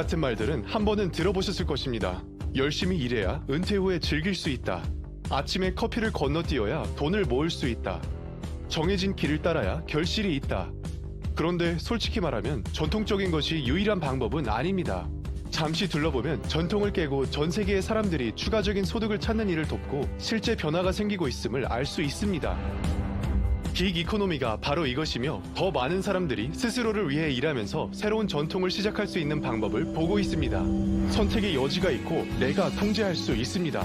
같은 말들은 한 번은 들어보셨을 것입니다. 열심히 일해야 은퇴 후에 즐길 수 있다. 아침에 커피를 건너뛰어야 돈을 모을 수 있다. 정해진 길을 따라야 결실이 있다. 그런데 솔직히 말하면 전통적인 것이 유일한 방법은 아닙니다. 잠시 둘러보면 전통을 깨고 전 세계의 사람들이 추가적인 소득을 찾는 일을 돕고 실제 변화가 생기고 있음을 알 수 있습니다. 긱 이코노미가 바로 이것이며 더 많은 사람들이 스스로를 위해 일하면서 새로운 전통을 시작할 수 있는 방법을 보고 있습니다. 선택의 여지가 있고 내가 통제할 수 있습니다.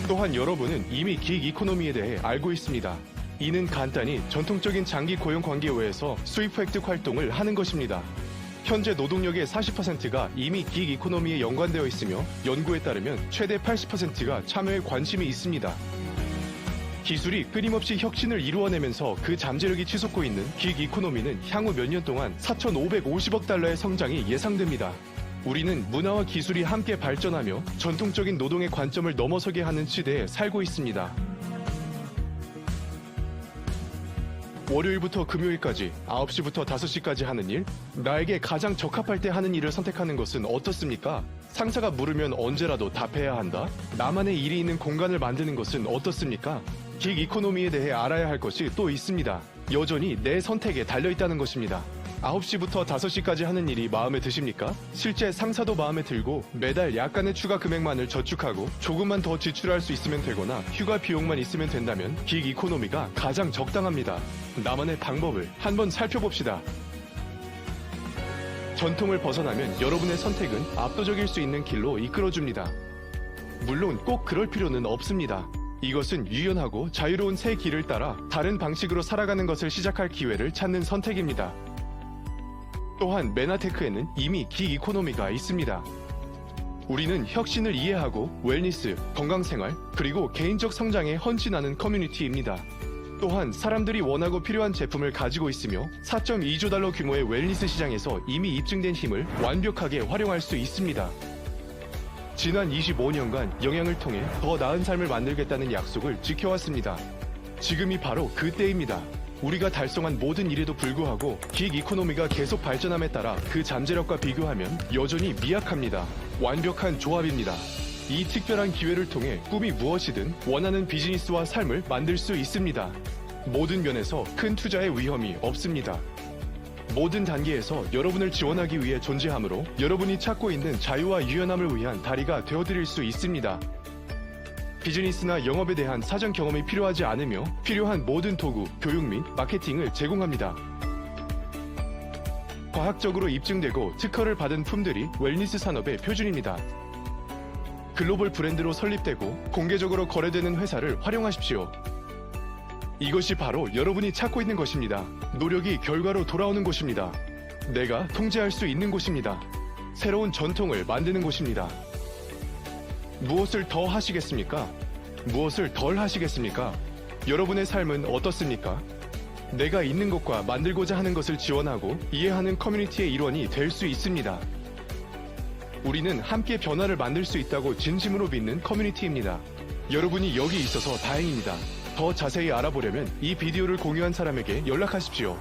또한 여러분은 이미 긱 이코노미에 대해 알고 있습니다. 이는 간단히 전통적인 장기 고용 관계 외에서 수입 획득 활동을 하는 것입니다. 현재 노동력의 40%가 이미 긱 이코노미에 연관되어 있으며 연구에 따르면 최대 80%가 참여에 관심이 있습니다. 기술이 끊임없이 혁신을 이루어내면서 그 잠재력이 치솟고 있는 긱 이코노미는 향후 몇 년 동안 4,550억 달러의 성장이 예상됩니다. 우리는 문화와 기술이 함께 발전하며 전통적인 노동의 관점을 넘어서게 하는 시대에 살고 있습니다. 월요일부터 금요일까지 9시부터 5시까지 하는 일, 나에게 가장 적합할 때 하는 일을 선택하는 것은 어떻습니까? 상사가 물으면 언제라도 답해야 한다? 나만의 일이 있는 공간을 만드는 것은 어떻습니까? 긱 이코노미에 대해 알아야 할 것이 또 있습니다. 여전히 내 선택에 달려있다는 것입니다. 9시부터 5시까지 하는 일이 마음에 드십니까? 실제 상사도 마음에 들고 매달 약간의 추가 금액만을 저축하고 조금만 더 지출할 수 있으면 되거나 휴가 비용만 있으면 된다면 긱 이코노미가 가장 적당합니다. 나만의 방법을 한번 살펴봅시다. 전통을 벗어나면 여러분의 선택은 압도적일 수 있는 길로 이끌어줍니다. 물론 꼭 그럴 필요는 없습니다. 이것은 유연하고 자유로운 새 길을 따라 다른 방식으로 살아가는 것을 시작할 기회를 찾는 선택입니다. 또한 메나테크에는 이미 긱 이코노미가 있습니다. 우리는 혁신을 이해하고 웰니스, 건강생활, 그리고 개인적 성장에 헌신하는 커뮤니티입니다. 또한 사람들이 원하고 필요한 제품을 가지고 있으며 4.2조 달러 규모의 웰니스 시장에서 이미 입증된 힘을 완벽하게 활용할 수 있습니다. 지난 25년간 영양을 통해 더 나은 삶을 만들겠다는 약속을 지켜왔습니다. 지금이 바로 그때입니다. 우리가 달성한 모든 일에도 불구하고 긱 이코노미가 계속 발전함에 따라 그 잠재력과 비교하면 여전히 미약합니다. 완벽한 조합입니다. 이 특별한 기회를 통해 꿈이 무엇이든 원하는 비즈니스와 삶을 만들 수 있습니다. 모든 면에서 큰 투자의 위험이 없습니다. 모든 단계에서 여러분을 지원하기 위해 존재하므로 여러분이 찾고 있는 자유와 유연함을 위한 다리가 되어드릴 수 있습니다. 비즈니스나 영업에 대한 사전 경험이 필요하지 않으며 필요한 모든 도구, 교육 및 마케팅을 제공합니다. 과학적으로 입증되고 특허를 받은 품들이 웰니스 산업의 표준입니다. 글로벌 브랜드로 설립되고 공개적으로 거래되는 회사를 활용하십시오. 이것이 바로 여러분이 찾고 있는 것입니다. 노력이 결과로 돌아오는 곳입니다. 내가 통제할 수 있는 곳입니다. 새로운 전통을 만드는 곳입니다. 무엇을 더 하시겠습니까? 무엇을 덜 하시겠습니까? 여러분의 삶은 어떻습니까? 내가 있는 것과 만들고자 하는 것을 지원하고 이해하는 커뮤니티의 일원이 될 수 있습니다. 우리는 함께 변화를 만들 수 있다고 진심으로 믿는 커뮤니티입니다. 여러분이 여기 있어서 다행입니다. 더 자세히 알아보려면 이 비디오를 공유한 사람에게 연락하십시오.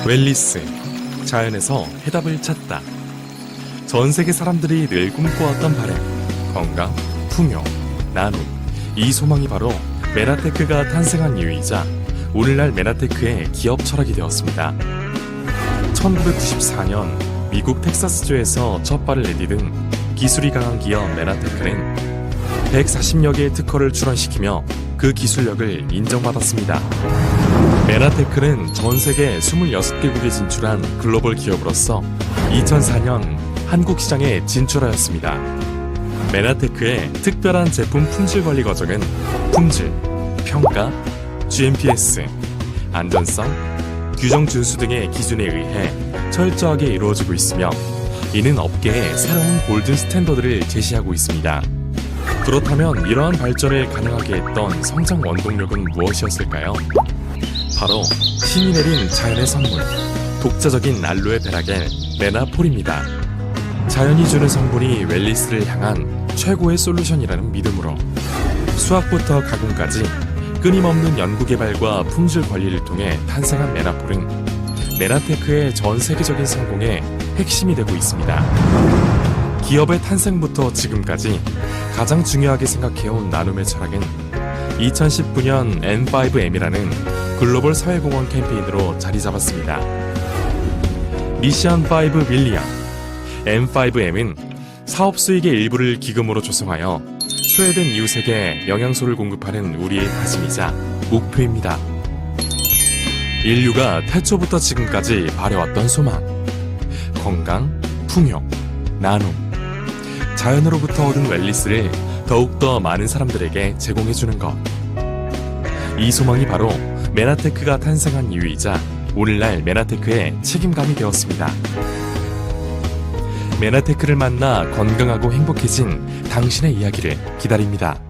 웰니스, 자연에서 해답을 찾다. 전 세계 사람들이 늘 꿈꿔왔던 바램, 건강, 풍요, 나눔, 이 소망이 바로 메나테크가 탄생한 이유이자 오늘날 메나테크의 기업 철학이 되었습니다. 1994년 미국 텍사스주에서 첫 발을 내디딘 기술이 강한 기업 메나테크는 140여 개의 특허를 출원시키며 그 기술력을 인정받았습니다. 메나테크는 전 세계 26개국에 진출한 글로벌 기업으로서 2004년 한국 시장에 진출하였습니다. 메나테크의 특별한 제품 품질 관리 과정은 품질, 평가, GMPS, 안전성, 규정 준수 등의 기준에 의해 철저하게 이루어지고 있으며 이는 업계의 새로운 골든 스탠더드를 제시하고 있습니다. 그렇다면 이러한 발전을 가능하게 했던 성장 원동력은 무엇이었을까요? 바로 신이 내린 자연의 선물, 독자적인 알로에 베라겔 메나폴입니다. 자연이 주는 성분이 웰리스를 향한 최고의 솔루션이라는 믿음으로 수확부터 가공까지 끊임없는 연구개발과 품질 관리를 통해 탄생한 메나폴은 메나테크의 전 세계적인 성공의 핵심이 되고 있습니다. 기업의 탄생부터 지금까지 가장 중요하게 생각해온 나눔의 철학은 2019년 N5M이라는 글로벌 사회공헌 캠페인으로 자리 잡았습니다. 미션 5 밀리언 N5M은 사업 수익의 일부를 기금으로 조성하여 소외된 이웃에게 영양소를 공급하는 우리의 다짐이자 목표입니다. 인류가 태초부터 지금까지 바래왔던 소망, 건강, 풍요, 나눔, 자연으로부터 얻은 웰리스를 더욱더 많은 사람들에게 제공해주는 것. 이 소망이 바로 메나테크가 탄생한 이유이자 오늘날 메나테크의 책임감이 되었습니다. 메나테크를 만나 건강하고 행복해진 당신의 이야기를 기다립니다.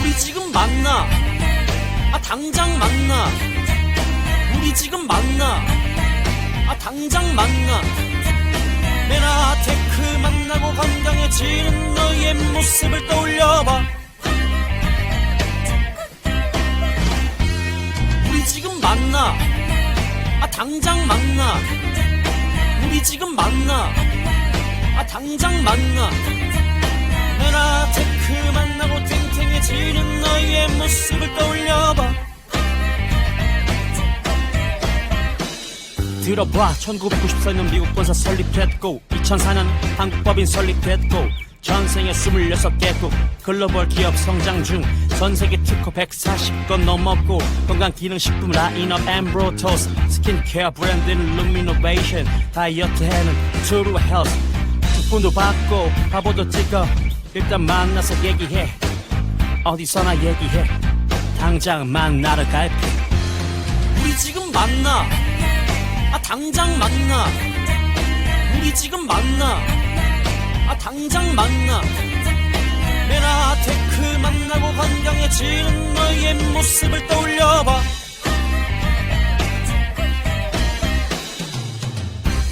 우리 지금 만나. 당장 만나. 우리 지금 만나. 당장 만나. 메나테크 만나고 건강해지는 너의 모습을 떠올려봐. 우리 지금 만나. 당장 만나. 우리 지금 만나. 당장 만나. 메나테크 만나고 탱탱해지는 너의 모습을 떠올려봐. 들어봐. 1994년 미국 본사 설립했고 2004년 한국 법인 설립했고 전생에 26개국 글로벌 기업 성장 중 전세계 특허 140건 넘었고 건강기능식품 라인업 엠브로토스 스킨케어 브랜드는 루미노베이션 다이어트에는 트루 헬스 쿠폰도 받고 바보도 찍어. 일단 만나서 얘기해. 어디서나 얘기해. 당장 만나러 갈게. 우리 지금 만나. 당장 만나. 우리 지금 만나. 당장 만나. 메나테크 만나고 건강해지는 너의 모습을 떠올려봐.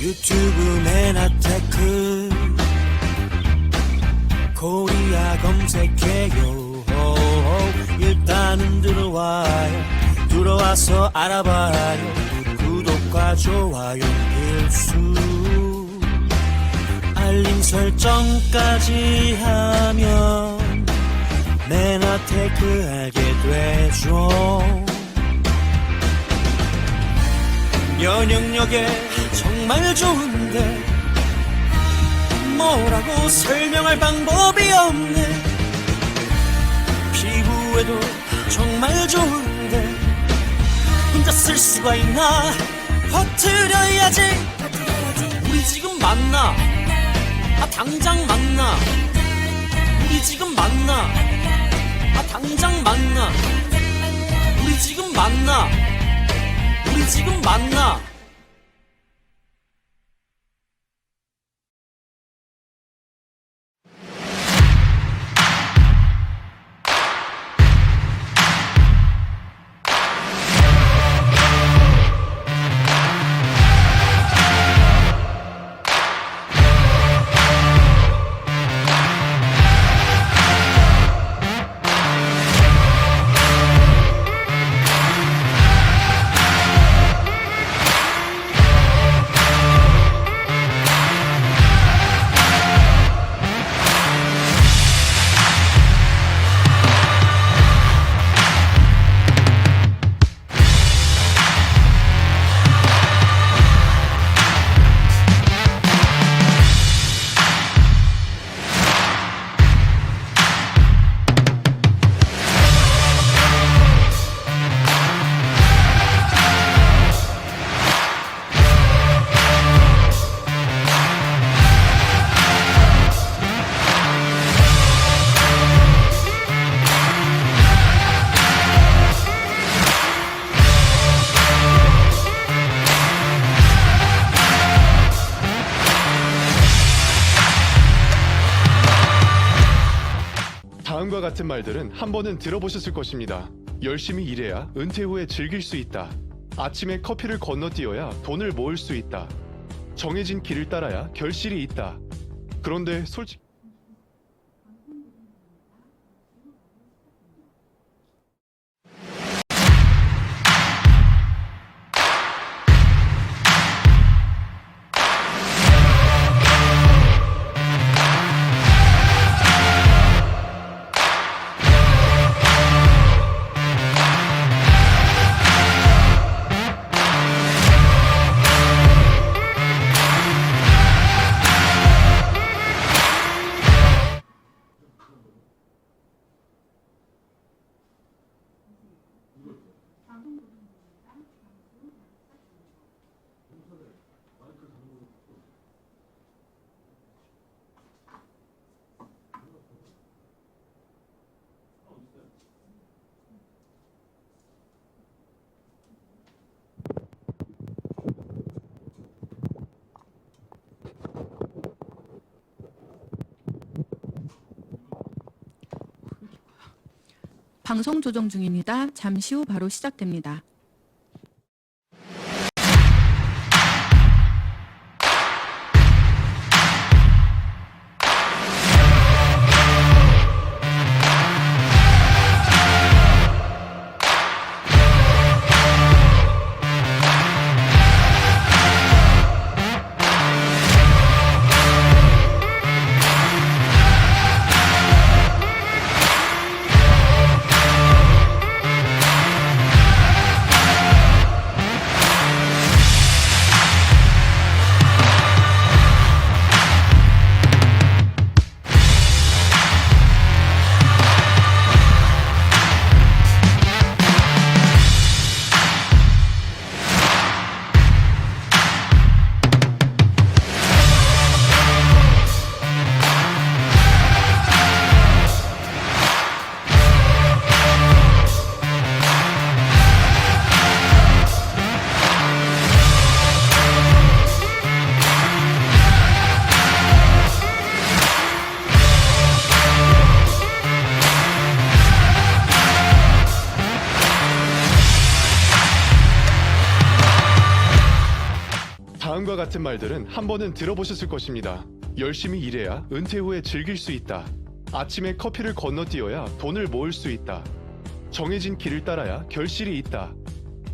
유튜브 메나테크 코리아 검색해요. 일단은 들어와요. 들어와서 알아봐요. 구독과 좋아요 필수. 알림 설정까지 하면 메나테크 알게 되죠. 면역력에 정말 좋은데 뭐라고 설명할 방법이 없네. 피부에도 정말 좋은데 혼자 쓸 수가 있나. 퍼뜨려야지. 우리 지금 만나. 당장 만나. 우리 지금 만나. 당장 만나. 우리 지금 만나. 우리 지금 만나. 같은 말들은 한 번은 들어보셨을 것입니다. 열심히 일해야 은퇴 후에 즐길 수 있다. 아침에 커피를 건너뛰어야 돈을 모을 수 있다. 정해진 길을 따라야 결실이 있다. 그런데 솔직히 방송 조정 중입니다. 잠시 후 바로 시작됩니다. 다음과 같은 말들은 한 번은 들어보셨을 것입니다. 열심히 일해야 은퇴 후에 즐길 수 있다. 아침에 커피를 건너뛰어야 돈을 모을 수 있다. 정해진 길을 따라야 결실이 있다.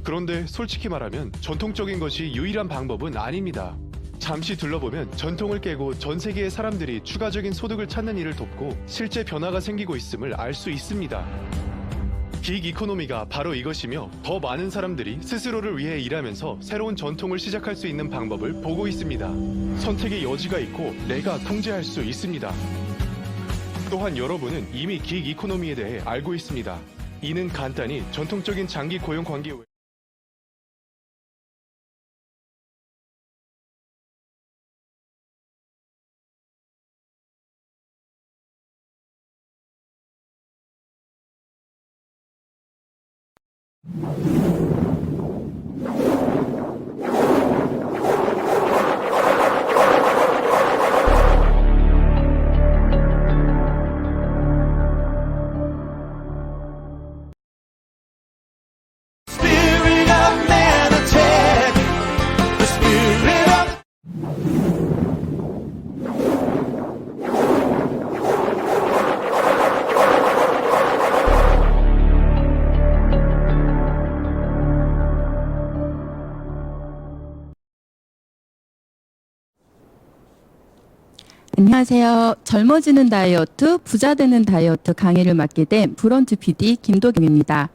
그런데 솔직히 말하면 전통적인 것이 유일한 방법은 아닙니다. 잠시 둘러보면 전통을 깨고 전 세계의 사람들이 추가적인 소득을 찾는 일을 돕고 실제 변화가 생기고 있음을 알 수 있습니다. 빅 이코노미가 바로 이것이며 더 많은 사람들이 스스로를 위해 일하면서 새로운 전통을 시작할 수 있는 방법을 보고 있습니다. 선택의 여지가 있고 내가 통제할 수 있습니다. 또한 여러분은 이미 빅 이코노미에 대해 알고 있습니다. 이는 간단히 전통적인 장기 고용 관계 외 Spirit of Nanotech, the spirit of 안녕하세요. 젊어지는 다이어트, 부자 되는 다이어트 강의를 맡게 된 브런트 PD 김도경입니다.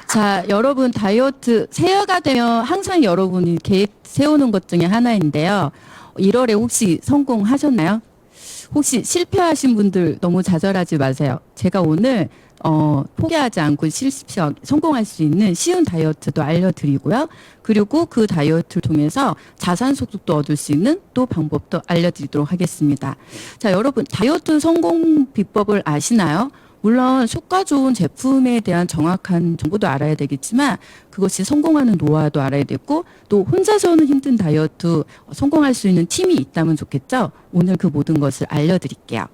자, 여러분 다이어트 새해가 되면 항상 여러분이 계획 세우는 것 중에 하나인데요. 1월에 혹시 성공하셨나요? 혹시 실패하신 분들 너무 좌절하지 마세요. 제가 오늘 포기하지 않고 성공할 수 있는 쉬운 다이어트도 알려드리고요. 그리고 그 다이어트를 통해서 자산소득도 얻을 수 있는 또 방법도 알려드리도록 하겠습니다. 자, 여러분 다이어트 성공 비법을 아시나요? 물론 효과 좋은 제품에 대한 정확한 정보도 알아야 되겠지만 그것이 성공하는 노하우도 알아야 되고 또 혼자서는 힘든 다이어트 성공할 수 있는 팀이 있다면 좋겠죠? 오늘 그 모든 것을 알려드릴게요.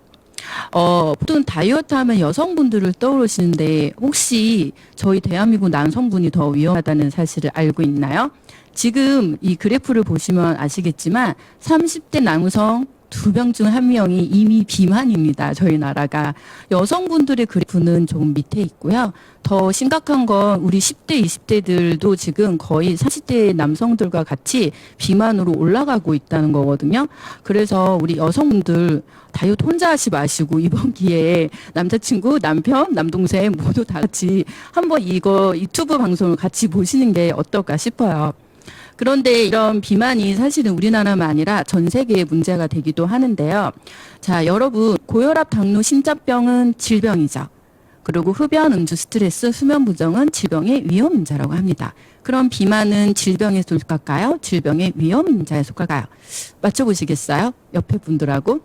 보통 다이어트 하면 여성분들을 떠오르시는데 혹시 저희 대한민국 남성분이 더 위험하다는 사실을 알고 있나요? 지금 이 그래프를 보시면 아시겠지만 30대 남성 2명 중 1명이 이미 비만입니다. 저희 나라가. 여성분들의 그래프는 조금 밑에 있고요. 더 심각한 건 우리 10대, 20대들도 지금 거의 40대 남성들과 같이 비만으로 올라가고 있다는 거거든요. 그래서 우리 여성분들 다이어트 혼자 하지 마시고 이번 기회에 남자친구, 남편, 남동생 모두 다 같이 한번 이거 유튜브 방송을 같이 보시는 게 어떨까 싶어요. 그런데 이런 비만이 사실은 우리나라만 아니라 전 세계의 문제가 되기도 하는데요. 자, 여러분, 고혈압, 당뇨, 심장병은 질병이죠. 그리고 흡연, 음주, 스트레스, 수면 부정은 질병의 위험 인자라고 합니다. 그럼 비만은 질병에 속할까요? 질병의 위험 인자에 속할까요? 맞춰보시겠어요? 옆에 분들하고.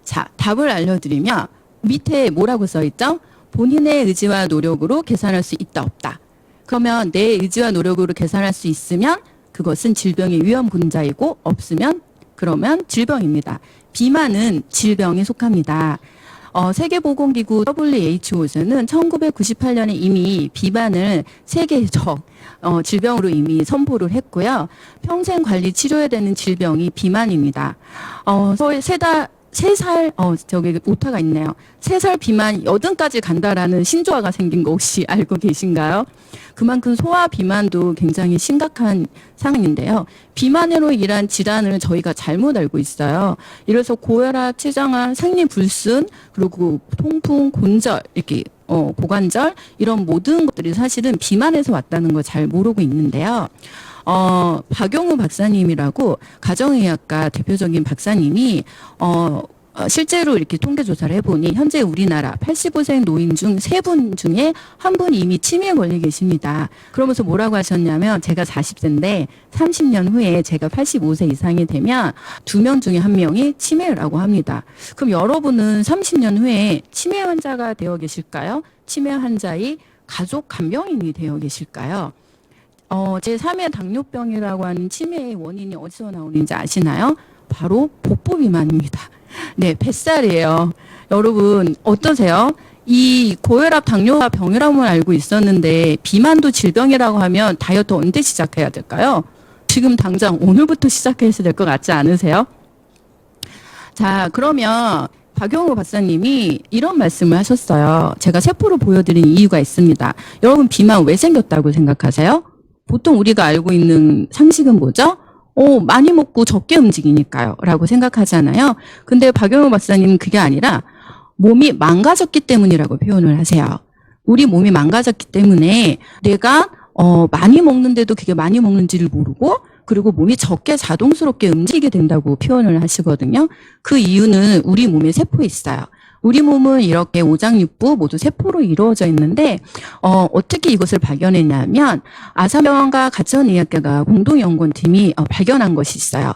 자, 답을 알려드리면 밑에 뭐라고 써있죠? 본인의 의지와 노력으로 계산할 수 있다, 없다. 그러면 내 의지와 노력으로 계산할 수 있으면 그것은 질병의 위험 분자이고 없으면 그러면 질병입니다. 비만은 질병에 속합니다. 세계보건기구 WHO에서는 1998년에 이미 비만을 세계적 질병으로 이미 선포를 했고요. 평생 관리 치료해야 되는 질병이 비만입니다. 저기 오타가 있네요. 3살 비만 80까지 간다라는 신조어가 생긴 거 혹시 알고 계신가요? 그만큼 소아 비만도 굉장히 심각한 상황인데요. 비만으로 인한 질환을 저희가 잘못 알고 있어요. 이래서 고혈압, 췌장암, 생리불순, 그리고 통풍, 곤절, 이렇게 고관절 이런 모든 것들이 사실은 비만에서 왔다는 걸 잘 모르고 있는데요. 박용우 박사님이라고 가정의학과 대표적인 박사님이 실제로 이렇게 통계조사를 해보니 현재 우리나라 85세 노인 중 3분 중에 1분이 이미 치매에 걸려 계십니다. 그러면서 뭐라고 하셨냐면 제가 40세인데 30년 후에 제가 85세 이상이 되면 2명 중에 1명이 치매라고 합니다. 그럼 여러분은 30년 후에 치매 환자가 되어 계실까요? 치매 환자의 가족 간병인이 되어 계실까요? 제3의 당뇨병이라고 하는 치매의 원인이 어디서 나오는지 아시나요? 바로 복부 비만입니다. 네, 뱃살이에요. 여러분 어떠세요? 이 고혈압, 당뇨가 병이라고는 알고 있었는데 비만도 질병이라고 하면 다이어트 언제 시작해야 될까요? 지금 당장 오늘부터 시작해야 될 것 같지 않으세요? 자, 그러면 박용우 박사님이 이런 말씀을 하셨어요. 제가 세포로 보여드린 이유가 있습니다. 여러분 비만 왜 생겼다고 생각하세요? 보통 우리가 알고 있는 상식은 뭐죠? 많이 먹고 적게 움직이니까요. 라고 생각하잖아요. 근데 박용우 박사님은 그게 아니라 몸이 망가졌기 때문이라고 표현을 하세요. 우리 몸이 망가졌기 때문에 내가 많이 먹는데도 그게 많이 먹는지를 모르고 그리고 몸이 적게 자동스럽게 움직이게 된다고 표현을 하시거든요. 그 이유는 우리 몸에 세포에 있어요. 우리 몸은 이렇게 오장육부 모두 세포로 이루어져 있는데 어떻게 이것을 발견했냐면 아사병원과 가천의학계가 공동연구팀이 발견한 것이 있어요.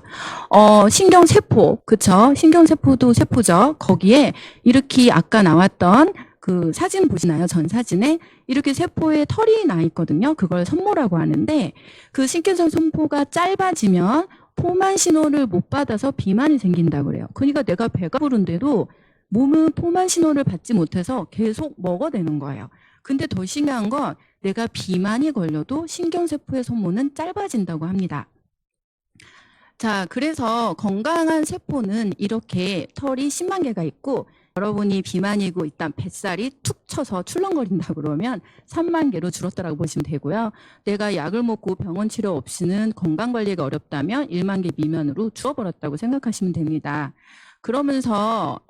신경세포, 그쵸? 신경세포도 세포죠. 거기에 이렇게 아까 나왔던 그 사진 보시나요? 전 사진에 이렇게 세포에 털이 나 있거든요. 그걸 선모라고 하는데 그 신경성 선포가 짧아지면 포만 신호를 못 받아서 비만이 생긴다고 그래요. 그러니까 내가 배가 부른데도 몸은 포만 신호를 받지 못해서 계속 먹어대는 거예요. 근데 더 신기한 건 내가 비만이 걸려도 신경세포의 선모는 짧아진다고 합니다. 자, 그래서 건강한 세포는 이렇게 털이 10만 개가 있고 여러분이 비만이고 일단 뱃살이 툭 쳐서 출렁거린다 그러면 3만 개로 줄었다라고 보시면 되고요. 내가 약을 먹고 병원 치료 없이는 건강관리가 어렵다면 1만 개 미만으로 줄어버렸다고 생각하시면 됩니다. 그러면서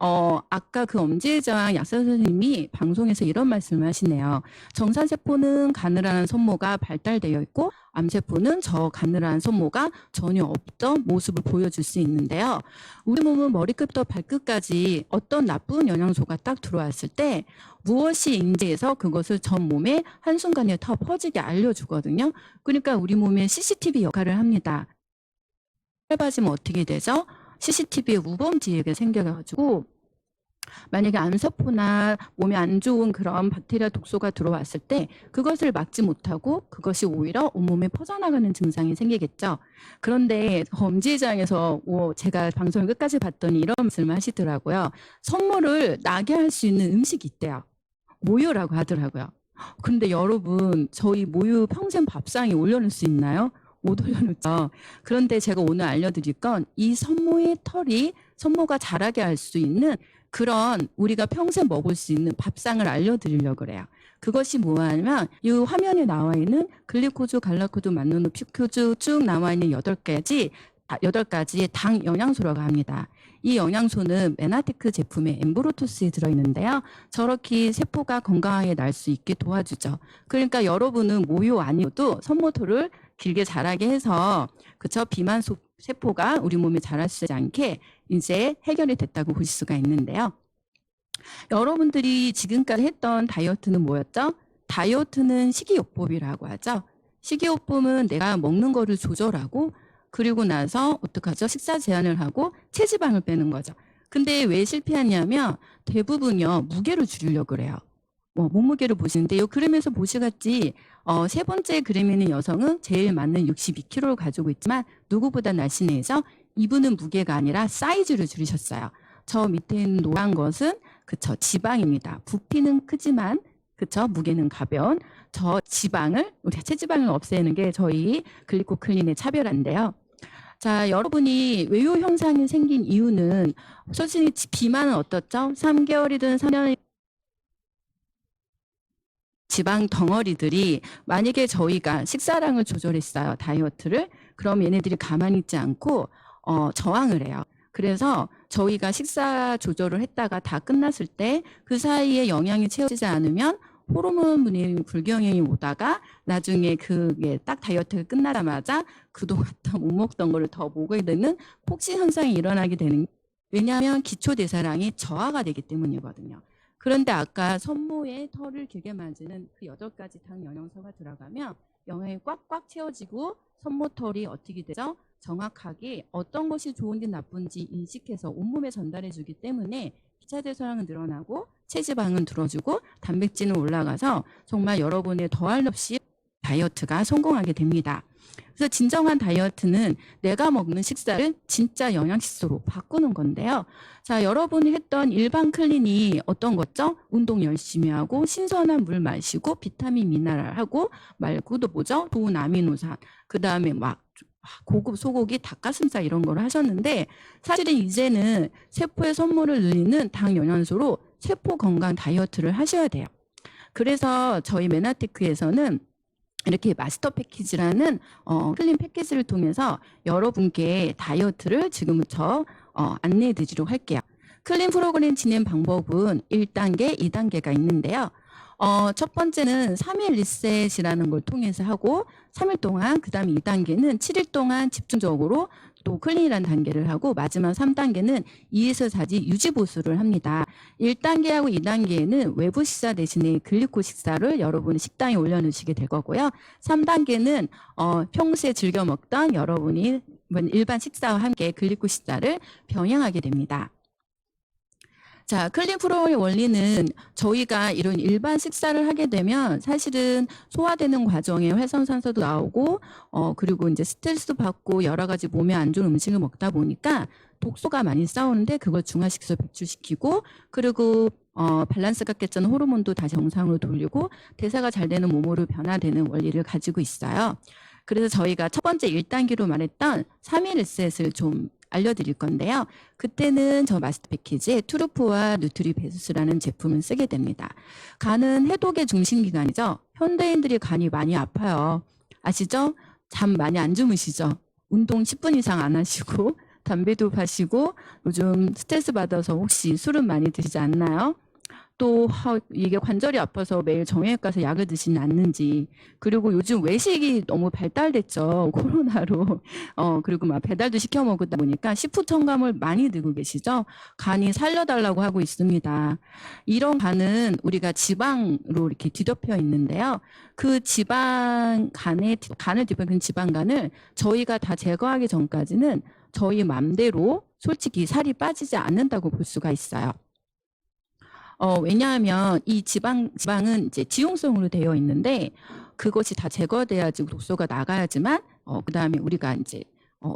아까 그 엄지회장 약사 선생님이 방송에서 이런 말씀을 하시네요. 정상세포는 가늘한 선모가 발달되어 있고 암세포는 저 가늘한 선모가 전혀 없던 모습을 보여줄 수 있는데요. 우리 몸은 머리끝부터 발끝까지 어떤 나쁜 영양소가 딱 들어왔을 때 무엇이 인지해서 그것을 전 몸에 한순간에 더 퍼지게 알려주거든요. 그러니까 우리 몸의 CCTV 역할을 합니다. 짧아지면 어떻게 되죠? CCTV에 우범지가 생겨가지고 만약에 암세포나 몸에 안 좋은 그런 박테리아 독소가 들어왔을 때 그것을 막지 못하고 그것이 오히려 온몸에 퍼져나가는 증상이 생기겠죠. 그런데 엄지회장에서 제가 방송을 끝까지 봤더니 이런 말씀을 하시더라고요. 선물을 나게 할 수 있는 음식이 있대요. 모유라고 하더라고요. 근데 여러분, 저희 모유 평생 밥상에 올려놓을 수 있나요? 못 올려놓죠. 그런데 제가 오늘 알려드릴 건 이 선모의 털이 선모가 자라게 할 수 있는 그런 우리가 평생 먹을 수 있는 밥상을 알려드리려고 그래요. 그것이 뭐냐면 이 화면에 나와 있는 글리코즈, 갈라코드, 만노노, 퓨코즈 쭉 나와 있는 8가지의 당 영양소라고 합니다. 이 영양소는 메나테크 제품의 엠브로토스에 들어있는데요. 저렇게 세포가 건강하게 날 수 있게 도와주죠. 그러니까 여러분은 모유 아니어도 선모토를 길게 자라게 해서 그쵸 비만 세포가 우리 몸에 자랄 수 있지 않게 이제 해결이 됐다고 볼 수가 있는데요. 여러분들이 지금까지 했던 다이어트는 뭐였죠? 다이어트는 식이요법이라고 하죠. 식이요법은 내가 먹는 거를 조절하고 그리고 나서 어떡하죠? 식사 제한을 하고 체지방을 빼는 거죠. 근데 왜 실패하냐면 대부분요 무게를 줄이려고 그래요. 몸무게를 보시는데 이 그림에서 보시겠지 세 번째 그림에 있는 여성은 제일 많은 62kg를 가지고 있지만 누구보다 날씬해서 이분은 무게가 아니라 사이즈를 줄이셨어요. 저 밑에 있는 노란 것은 그쵸 지방입니다. 부피는 크지만 그쵸 무게는 가벼운 저 지방을 우리가 체지방을 없애는 게 저희 글리코클린의 차별화인데요. 자, 여러분이 외유 현상이 생긴 이유는 솔직히 비만은 어떻죠? 3개월이든 3년이든 지방 덩어리들이 만약에 저희가 식사량을 조절했어요. 다이어트를. 그럼 얘네들이 가만히 있지 않고 저항을 해요. 그래서 저희가 식사 조절을 했다가 다 끝났을 때 그 사이에 영양이 채워지지 않으면 호르몬 불균형이 오다가 나중에 그게 딱 다이어트가 끝나자마자 그동안 못 먹던 거를 더 먹게 되는 폭식 현상이 일어나게 되는 왜냐하면 기초대사량이 저하가 되기 때문이거든요. 그런데 아까 선모의 털을 길게 만지는 그 8가지 당 영양소가 들어가면 영양이 꽉꽉 채워지고 선모털이 어떻게 되죠? 정확하게 어떤 것이 좋은지 나쁜지 인식해서 온몸에 전달해 주기 때문에 기차대사량은 늘어나고 체지방은 들어주고 단백질은 올라가서 정말 여러분의 더할 없이 다이어트가 성공하게 됩니다. 그래서 진정한 다이어트는 내가 먹는 식사를 진짜 영양식소로 바꾸는 건데요. 자, 여러분이 했던 일반 클린이 어떤 거죠? 운동 열심히 하고 신선한 물 마시고 비타민 미네랄하고 말고도 뭐죠? 좋은 아미노산 그 다음에 막 고급 소고기, 닭가슴살 이런 거를 하셨는데 사실은 이제는 세포의 선물을 늘리는 당 영양소로 세포 건강 다이어트를 하셔야 돼요. 그래서 저희 메나테크에서는 이렇게 마스터 패키지라는 클린 패키지를 통해서 여러분께 다이어트를 지금부터 안내해 드리도록 할게요. 클린 프로그램 진행 방법은 1단계, 2단계가 있는데요. 첫 번째는 3일 리셋이라는 걸 통해서 하고 3일 동안 그 다음에 2단계는 7일 동안 집중적으로 또 클린이라는 단계를 하고 마지막 3단계는 2에서 4지 유지 보수를 합니다. 1단계하고 2단계에는 외부 식사 대신에 글리코 식사를 여러분의 식당에 올려놓으시게 될 거고요. 3단계는 평소에 즐겨 먹던 여러분이 일반 식사와 함께 글리코 식사를 병행하게 됩니다. 자, 클린 프로의 원리는 저희가 이런 일반 식사를 하게 되면 사실은 소화되는 과정에 활성산소도 나오고 그리고 이제 스트레스도 받고 여러 가지 몸에 안 좋은 음식을 먹다 보니까 독소가 많이 싸우는데 그걸 중화식소 배출시키고 그리고 밸런스가 깼던 호르몬도 다시 정상으로 돌리고 대사가 잘 되는 몸으로 변화되는 원리를 가지고 있어요. 그래서 저희가 첫 번째 1단계로 말했던 3일 리셋을 좀 알려드릴 건데요. 그때는 저 마스터 패키지에 투르프와 누트리 베수스라는 제품을 쓰게 됩니다. 간은 해독의 중심기관이죠. 현대인들이 간이 많이 아파요. 아시죠? 잠 많이 안 주무시죠? 운동 10분 이상 안 하시고 담배도 파시고 요즘 스트레스 받아서 혹시 술은 많이 드시지 않나요? 또 이게 관절이 아파서 매일 정형외과 가서 약을 드시는 않는지 그리고 요즘 외식이 너무 발달됐죠. 코로나로 그리고 막 배달도 시켜 먹다 보니까 식후 첨가물 많이 들고 계시죠. 간이 살려달라고 하고 있습니다. 이런 간은 우리가 지방으로 이렇게 뒤덮여 있는데요. 그 간을 뒤덮인 지방간을 저희가 다 제거하기 전까지는 저희 맘대로 솔직히 살이 빠지지 않는다고 볼 수가 있어요. 왜냐하면 이 지방은 이제 지용성으로 되어 있는데 그것이 다 제거돼야지 독소가 나가야지만 그다음에 우리가 이제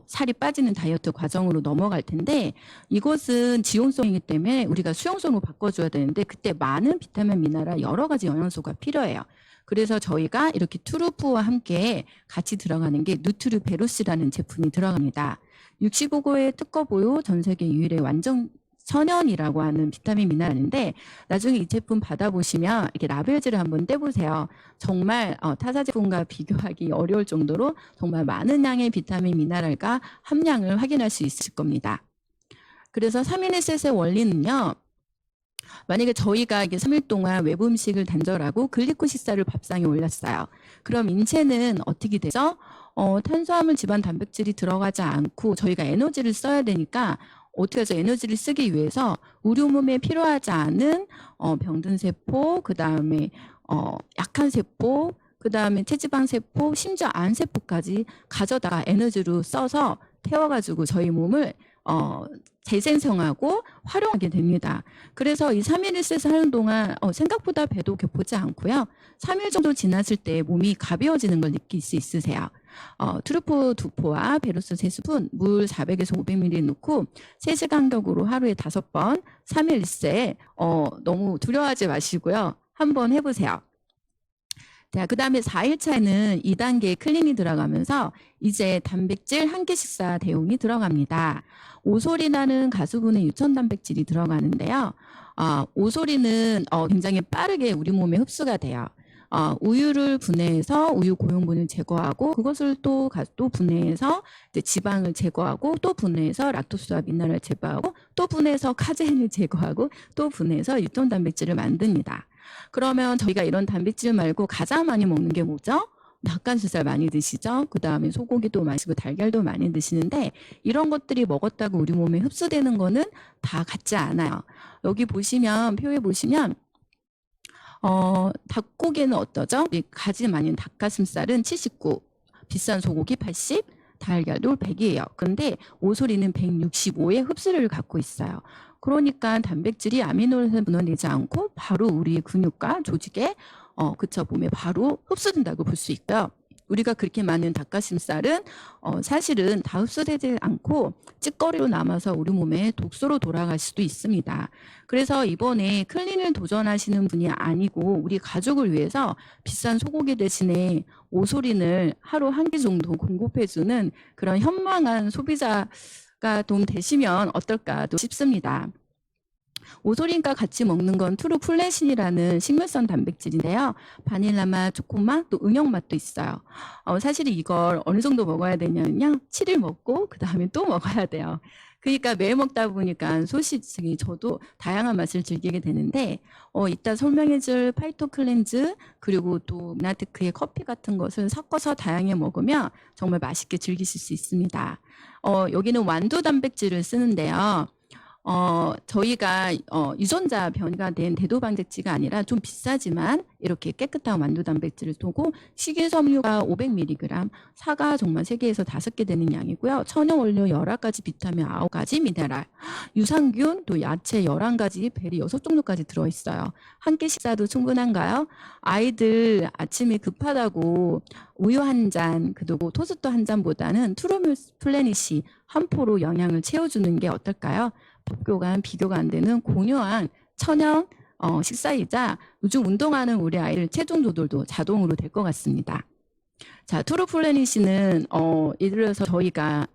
살이 빠지는 다이어트 과정으로 넘어갈 텐데 이것은 지용성이기 때문에 우리가 수용성으로 바꿔줘야 되는데 그때 많은 비타민, 미네랄 여러 가지 영양소가 필요해요. 그래서 저희가 이렇게 투르프와 함께 같이 들어가는 게 누트르베루스라는 제품이 들어갑니다. 65고의 특허 보유 전 세계 유일의 완전 천연이라고 하는 비타민 미네랄인데 나중에 이 제품 받아보시면 이렇게 라벨지를 한번 떼보세요. 정말 타사 제품과 비교하기 어려울 정도로 정말 많은 양의 비타민 미네랄과 함량을 확인할 수 있을 겁니다. 그래서 3인1셋의 원리는요. 만약에 저희가 이게 3일 동안 외부 음식을 단절하고 글리코 식사를 밥상에 올렸어요. 그럼 인체는 어떻게 되죠? 탄수화물, 지방, 단백질이 들어가지 않고 저희가 에너지를 써야 되니까 어떻게 하죠? 에너지를 쓰기 위해서 우리 몸에 필요하지 않은 병든 세포, 그 다음에 약한 세포, 그 다음에 체지방 세포, 심지어 안 세포까지 가져다가 에너지로 써서 태워가지고 저희 몸을 재생성하고 활용하게 됩니다. 그래서 이 3일1셋을 하는 동안 생각보다 배도 고프지 않고요. 3일 정도 지났을 때 몸이 가벼워지는 걸 느낄 수 있으세요. 트루프 2포와 베루스 3스푼, 물 400에서 500ml 넣고 3시간 간격으로 하루에 5번 3일1세 너무 두려워하지 마시고요. 한번 해보세요. 자, 그 다음에 4일차에는 2단계 클린이 들어가면서 이제 단백질 한 끼 식사 대용이 들어갑니다. 오솔이라는 가수분의 유천 단백질이 들어가는데요. 오솔이는 굉장히 빠르게 우리 몸에 흡수가 돼요. 우유를 분해해서 우유 고용분을 제거하고 그것을 또 분해해서 이제 지방을 제거하고 또 분해해서 락토스와 미네랄을 제거하고 또 분해해서 카제인을 제거하고 또 분해해서 유통 단백질을 만듭니다. 그러면 저희가 이런 단백질 말고 가장 많이 먹는 게 뭐죠? 닭가슴살 많이 드시죠? 그 다음에 소고기도 마시고 달걀도 많이 드시는데 이런 것들이 먹었다고 우리 몸에 흡수되는 거는 다 같지 않아요. 여기 보시면 표에 보시면 닭고기는 어떠죠? 가지 많은 닭가슴살은 79, 비싼 소고기 80, 달걀도 100이에요. 그런데 오소리는 165의 흡수를 갖고 있어요. 그러니까 단백질이 아미노산을 분해되지 않고 바로 우리 근육과 조직에 몸에 바로 흡수된다고 볼 수 있고요. 우리가 그렇게 많은 닭가슴살은 사실은 다 흡수되지 않고 찌꺼리로 남아서 우리 몸에 독소로 돌아갈 수도 있습니다. 그래서 이번에 클린을 도전하시는 분이 아니고 우리 가족을 위해서 비싼 소고기 대신에 오소린을 하루 한 끼 정도 공급해주는 그런 현명한 소비자가 좀 되시면 어떨까 싶습니다. 오소린과 같이 먹는 건 트루플레신이라는 식물성 단백질인데요. 바닐라 맛, 초코 맛, 또 응용 맛도 있어요. 사실 이걸 어느 정도 먹어야 되냐면요. 7일 먹고 그 다음에 또 먹어야 돼요. 그러니까 매일 먹다 보니까 소시지 저도 다양한 맛을 즐기게 되는데 이따 설명해줄 파이토 클렌즈 그리고 또 미나테크의 커피 같은 것을 섞어서 다양하게 먹으면 정말 맛있게 즐기실 수 있습니다. 여기는 완두 단백질을 쓰는데요. 저희가 유전자 변이가 된 대도방제치가 아니라 좀 비싸지만 이렇게 깨끗한 완두 단백질을 쓰고 식이섬유가 500mg, 사과 정말 3개에서 5개 되는 양이고요. 천연 원료 11가지, 비타민 9가지, 미네랄, 유산균, 또 야채 11가지, 베리 6종류까지 들어있어요. 한 끼 식사도 충분한가요? 아이들 아침에 급하다고 우유 한 잔, 그리고 토스트 한 잔보다는 트루플래닛이 한 포로 영양을 채워주는 게 어떨까요? 비교가 안 되는 공유한 천연 식사이자 요즘 운동하는 우리 아이들 체중 조절도 자동으로 될 것 같습니다. 자, 트루플래닛은 예를 들어서 저희가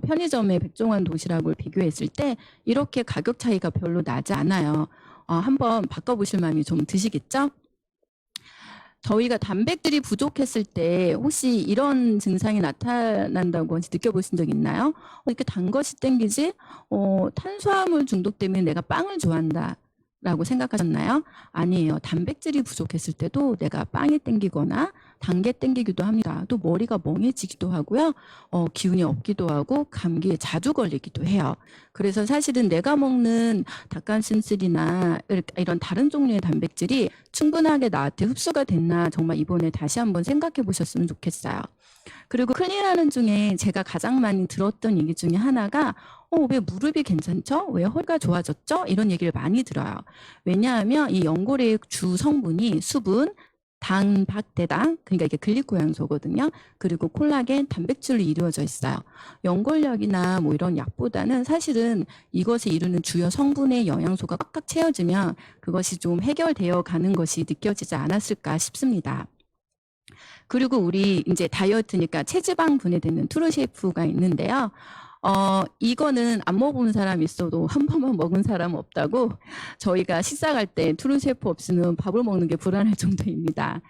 편의점의 백종원 도시락을 비교했을 때 이렇게 가격 차이가 별로 나지 않아요. 한번 바꿔보실 마음이 좀 드시겠죠? 저희가 단백질이 부족했을 때 혹시 이런 증상이 나타난다고 혹시 느껴보신 적 있나요? 이렇게 단 것이 땡기지? 탄수화물 중독 때문에 내가 빵을 좋아한다 라고 생각하셨나요? 아니에요. 단백질이 부족했을 때도 내가 빵이 땡기거나 단 게 땡기기도 합니다. 또 머리가 멍해지기도 하고요. 기운이 없기도 하고 감기에 자주 걸리기도 해요. 그래서 사실은 내가 먹는 닭가슴살이나 이런 다른 종류의 단백질이 충분하게 나한테 흡수가 됐나 정말 이번에 다시 한번 생각해 보셨으면 좋겠어요. 그리고 클린하는 중에 제가 가장 많이 들었던 얘기 중에 하나가 왜 무릎이 괜찮죠? 왜 허리가 좋아졌죠? 이런 얘기를 많이 들어요. 왜냐하면 이 연골의 주 성분이 수분, 당박대당, 그러니까 이게 글리코양소거든요. 그리고 콜라겐, 단백질로 이루어져 있어요. 연골약이나 뭐 이런 약보다는 사실은 이것을 이루는 주요 성분의 영양소가 꽉꽉 채워지면 그것이 좀 해결되어 가는 것이 느껴지지 않았을까 싶습니다. 그리고 우리 이제 다이어트니까 체지방 분해되는 트루셰프가 있는데요. 이거는 안 먹어본 사람 있어도 한 번만 먹은 사람 없다고 저희가 식사할 때 트루셰프 없이는 밥을 먹는 게 불안할 정도입니다.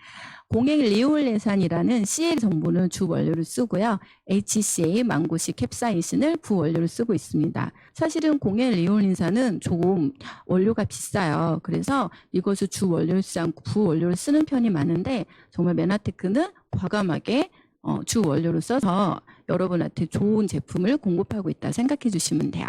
공행 리올레산이라는 CL 성분을 주 원료로 쓰고요. HCA 망고시 캡사이신을 부원료로 쓰고 있습니다. 사실은 공행 리올레산은 조금 원료가 비싸요. 그래서 이것을 주 원료로 쓰지 않고 부원료로 쓰는 편이 많은데 정말 메나테크는 과감하게 주 원료로 써서 여러분한테 좋은 제품을 공급하고 있다 생각해 주시면 돼요.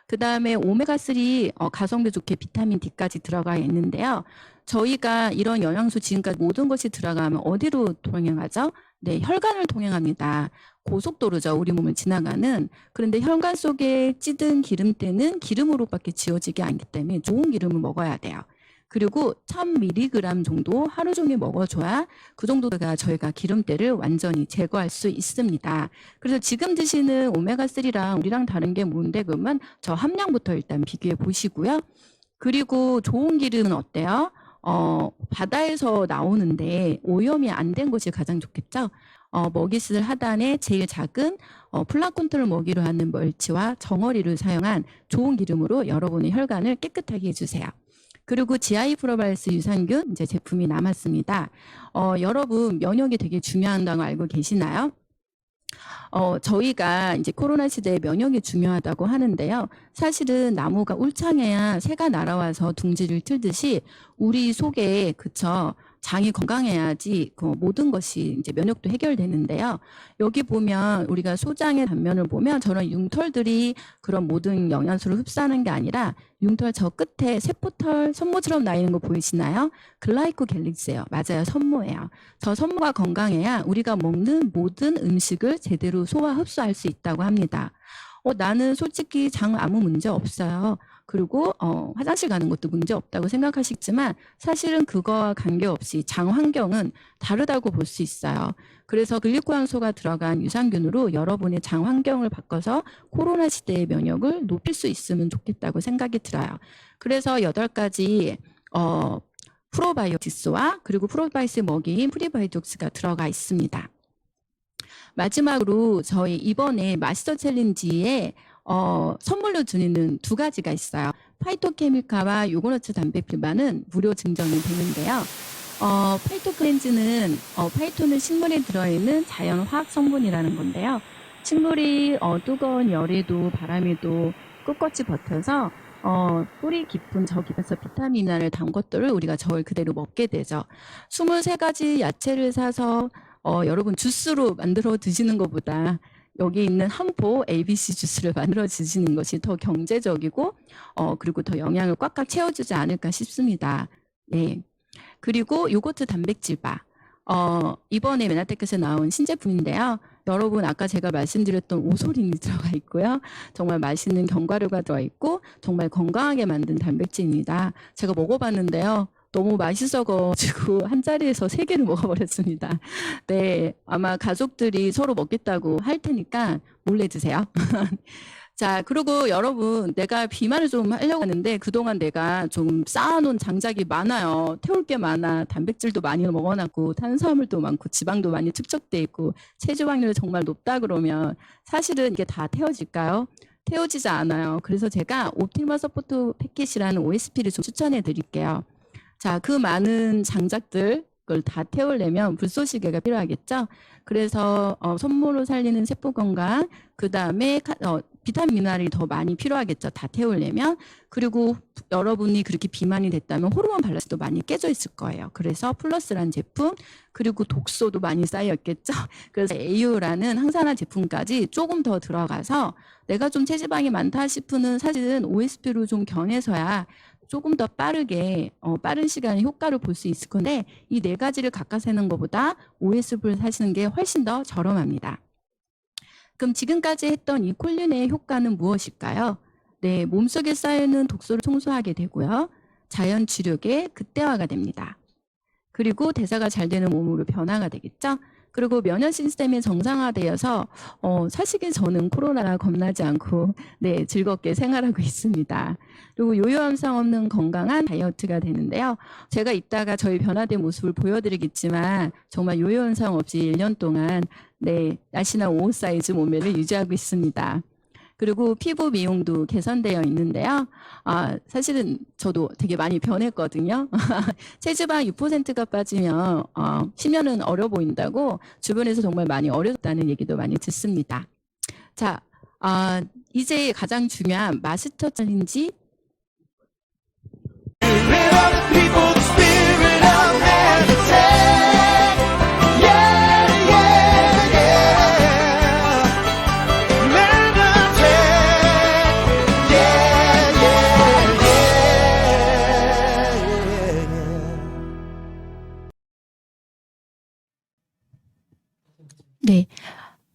그 다음에 오메가3 가성비 좋게 비타민 D까지 들어가 있는데요. 저희가 이런 영양소 지금까지 모든 것이 들어가면 어디로 통행하죠? 네, 혈관을 통행합니다. 고속도로죠. 우리 몸을 지나가는. 그런데 혈관 속에 찌든 기름때는 기름으로밖에 지워지게 않기 때문에 좋은 기름을 먹어야 돼요. 그리고 1000mg 정도 하루 종일 먹어줘야 그 정도가 저희가 기름때를 완전히 제거할 수 있습니다. 그래서 지금 드시는 오메가3랑 우리랑 다른 게 뭔데 그러면 저 함량부터 일단 비교해 보시고요. 그리고 좋은 기름은 어때요? 바다에서 나오는데 오염이 안 된 것이 가장 좋겠죠. 먹이슬 하단에 제일 작은 플랑크톤을 먹이로 하는 멸치와 정어리를 사용한 좋은 기름으로 여러분의 혈관을 깨끗하게 해주세요. 그리고 GI 프로바이오스 유산균 이제 제품이 남았습니다. 여러분 면역이 되게 중요하다고 알고 계시나요? 저희가 이제 코로나 시대에 면역이 중요하다고 하는데요. 사실은 나무가 울창해야 새가 날아와서 둥지를 틀듯이 우리 속에 그쵸 장이 건강해야지 그 모든 것이 이제 면역도 해결되는데요. 여기 보면 우리가 소장의 단면을 보면 저런 융털들이 그런 모든 영양소를 흡수하는 게 아니라 융털 저 끝에 세포털 선모처럼 나 있는 거 보이시나요? 글라이코갤릭스예요. 맞아요. 선모예요. 저 선모가 건강해야 우리가 먹는 모든 음식을 제대로 소화 흡수할 수 있다고 합니다. 나는 솔직히 장 아무 문제 없어요. 그리고 화장실 가는 것도 문제 없다고 생각하시지만 사실은 그거와 관계없이 장 환경은 다르다고 볼 수 있어요. 그래서 글리코양소가 들어간 유산균으로 여러분의 장 환경을 바꿔서 코로나 시대의 면역을 높일 수 있으면 좋겠다고 생각이 들어요. 그래서 8가지 프로바이오틱스와 그리고 프로바이오틱스 먹이인 프리바이오틱스가 들어가 있습니다. 마지막으로 저희 이번에 마스터 챌린지에 선물로 드리는 2가지가 있어요. 파이토케미카와 요거너츠 단백질만은 무료 증정이 되는데요. 파이토클렌즈는 파이토는 식물에 들어있는 자연 화학 성분이라는 건데요. 식물이 뜨거운 열에도 바람에도 꿋꿋이 버텨서 뿌리 깊은 저 깊에서 비타민을 담은 것들을 우리가 저울 그대로 먹게 되죠. 23가지 야채를 사서 여러분 주스로 만들어 드시는 것보다 여기 있는 한 포 ABC 주스를 만들어 드시는 것이 더 경제적이고 그리고 더 영양을 꽉꽉 채워주지 않을까 싶습니다. 네. 그리고 요거트 단백질바 이번에 메나테크에서 나온 신제품인데요. 여러분 아까 제가 말씀드렸던 오소린이 들어가 있고요. 정말 맛있는 견과류가 들어있고 정말 건강하게 만든 단백질입니다. 제가 먹어봤는데요. 너무 맛있어가지고 한 자리에서 3개를 먹어버렸습니다. 네, 아마 가족들이 서로 먹겠다고 할 테니까 몰래 드세요. 자, 그리고 여러분 내가 비만을 좀 하려고 하는데 그동안 내가 좀 쌓아놓은 장작이 많아요. 태울 게 많아. 단백질도 많이 먹어놨고 탄수화물도 많고 지방도 많이 축적돼 있고 체중 확률이 정말 높다 그러면 사실은 이게 다 태워질까요? 태워지지 않아요. 그래서 제가 옵티멀 서포트 패킷이라는 OSP를 좀 추천해 드릴게요. 자, 그 많은 장작들 그걸 다 태우려면 불쏘시개가 필요하겠죠. 그래서 손모로 살리는 세포 건강, 그 다음에 비타민 미네랄이 더 많이 필요하겠죠. 다 태우려면. 그리고 여러분이 그렇게 비만이 됐다면 호르몬 밸런스도 많이 깨져 있을 거예요. 그래서 플러스라는 제품, 그리고 독소도 많이 쌓였겠죠. 그래서 AU라는 항산화 제품까지 조금 더 들어가서 내가 좀 체지방이 많다 싶으면 사실은 OSP로 좀 견해서야 조금 더 빠르게 빠른 시간에 효과를 볼 수 있을 건데 이 4가지를 각각 세는 것보다 OSP를 사시는 게 훨씬 더 저렴합니다. 그럼 지금까지 했던 이 콜린의 효과는 무엇일까요? 네, 몸속에 쌓여있는 독소를 청소하게 되고요. 자연 주력의 극대화가 됩니다. 그리고 대사가 잘 되는 몸으로 변화가 되겠죠. 그리고 면역 시스템이 정상화되어서 사실은 저는 코로나가 겁나지 않고 네, 즐겁게 생활하고 있습니다. 그리고 요요 현상 없는 건강한 다이어트가 되는데요. 제가 이따가 저희 변화된 모습을 보여드리겠지만 정말 요요 현상 없이 1년 동안 네, 날씬한 5 사이즈 몸매를 유지하고 있습니다. 그리고 피부 미용도 개선되어 있는데요. 사실은 저도 되게 많이 변했거든요. 체지방 6%가 빠지면 10년은 어려 보인다고 주변에서 정말 많이 어렵다는 얘기도 많이 듣습니다. 자, 이제 가장 중요한 마스터 챌린지 Spirit of the people, the spirit of meditate. Yeah, yeah, yeah. Meditate. Yeah, yeah, yeah. 네.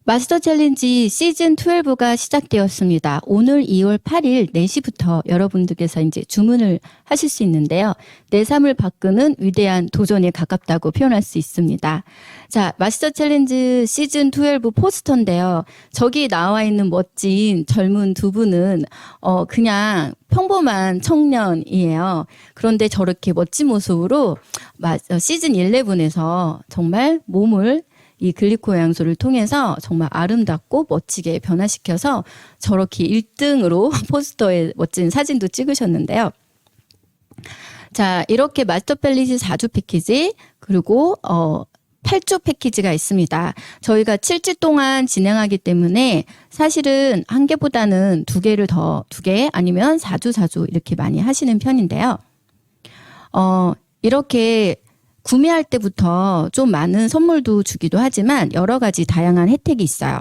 마스터 챌린지 시즌 12가 시작되었습니다. 오늘 2월 8일 4시부터 여러분들께서 이제 주문을 하실 수 있는데요. 내 삶을 바꾸는 위대한 도전에 가깝다고 표현할 수 있습니다. 자, 마스터 챌린지 시즌 12 포스터인데요. 저기 나와 있는 멋진 젊은 두 분은 그냥 평범한 청년이에요. 그런데 저렇게 멋진 모습으로 시즌 11에서 정말 몸을 이 글리코 영양소를 통해서 정말 아름답고 멋지게 변화시켜서 저렇게 1등으로 포스터에 멋진 사진도 찍으셨는데요. 자, 이렇게 마스터 챌린지 4주 패키지 그리고 8주 패키지가 있습니다. 저희가 7주 동안 진행하기 때문에 사실은 한 개보다는 두 개 아니면 4주 이렇게 많이 하시는 편인데요. 이렇게 구매할 때부터 좀 많은 선물도 주기도 하지만 여러 가지 다양한 혜택이 있어요.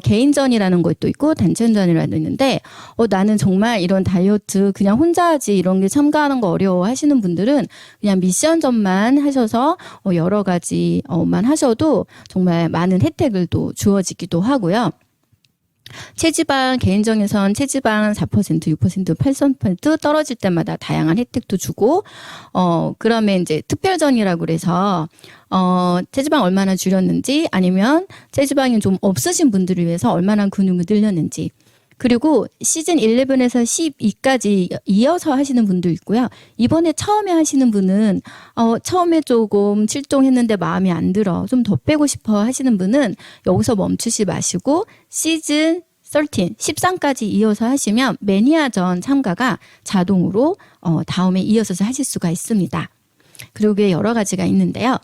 개인전이라는 것도 있고 단체전이라는 게 있는데 나는 정말 이런 다이어트 그냥 혼자 하지 이런 게 참가하는 거 어려워 하시는 분들은 그냥 미션전만 하셔서 여러 가지만 하셔도 정말 많은 혜택을 또 주어지기도 하고요. 체지방 개인정에선 체지방 4%, 6%, 8% 떨어질 때마다 다양한 혜택도 주고 그러면 이제 특별전이라고 그래서 체지방 얼마나 줄였는지 아니면 체지방이 좀 없으신 분들을 위해서 얼마나 근육을 늘렸는지 그리고 시즌 11에서 12까지 이어서 하시는 분도 있고요. 이번에 처음에 하시는 분은 처음에 조금 출동했는데 마음에 안 들어 좀 더 빼고 싶어 하시는 분은 여기서 멈추지 마시고 시즌 13까지 이어서 하시면 매니아전 참가가 자동으로 다음에 이어서 하실 수가 있습니다. 그리고 여러 가지가 있는데요.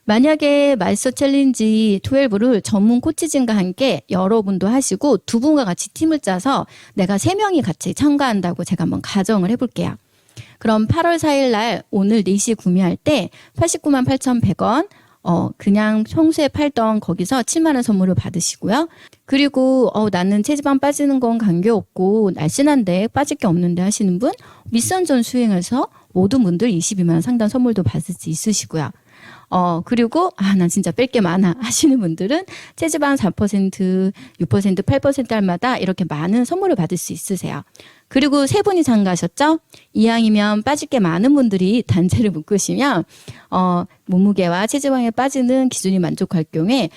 만약에 마스터 챌린지 12를 전문 코치진과 함께 여러분도 하시고 두 분과 같이 팀을 짜서 내가 3명이 같이 참가한다고 제가 한번 가정을 해볼게요. 그럼 8월 4일 날 오늘 4시에 구매할 때 89만 8,100원 그냥 평소에 팔던 거기서 7만 원 선물을 받으시고요. 그리고 나는 체지방 빠지는 건 관계없고 날씬한데 빠질 게 없는데 하시는 분 미션전 수행해서 모든 분들 22만 원 상당 선물도 받을 수 있으시고요. 그리고 난 진짜 뺄 게 많아 하시는 분들은 체지방 4%, 6%, 8% 달마다 이렇게 많은 선물을 받을 수 있으세요. 그리고 3분이 참가하셨죠? 이왕이면 빠질 게 많은 분들이 단체를 묶으시면 몸무게와 체지방에 빠지는 기준이 만족할 경우에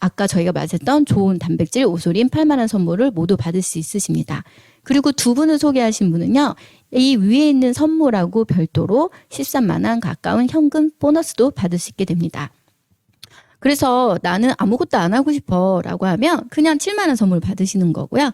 아까 저희가 말했던 좋은 단백질 오소린 8만 원 선물을 모두 받을 수 있으십니다. 그리고 두 분을 소개하신 분은요. 이 위에 있는 선물하고 별도로 13만 원 가까운 현금 보너스도 받을 수 있게 됩니다. 그래서 나는 아무것도 안 하고 싶어 라고 하면 그냥 7만 원 선물 받으시는 거고요.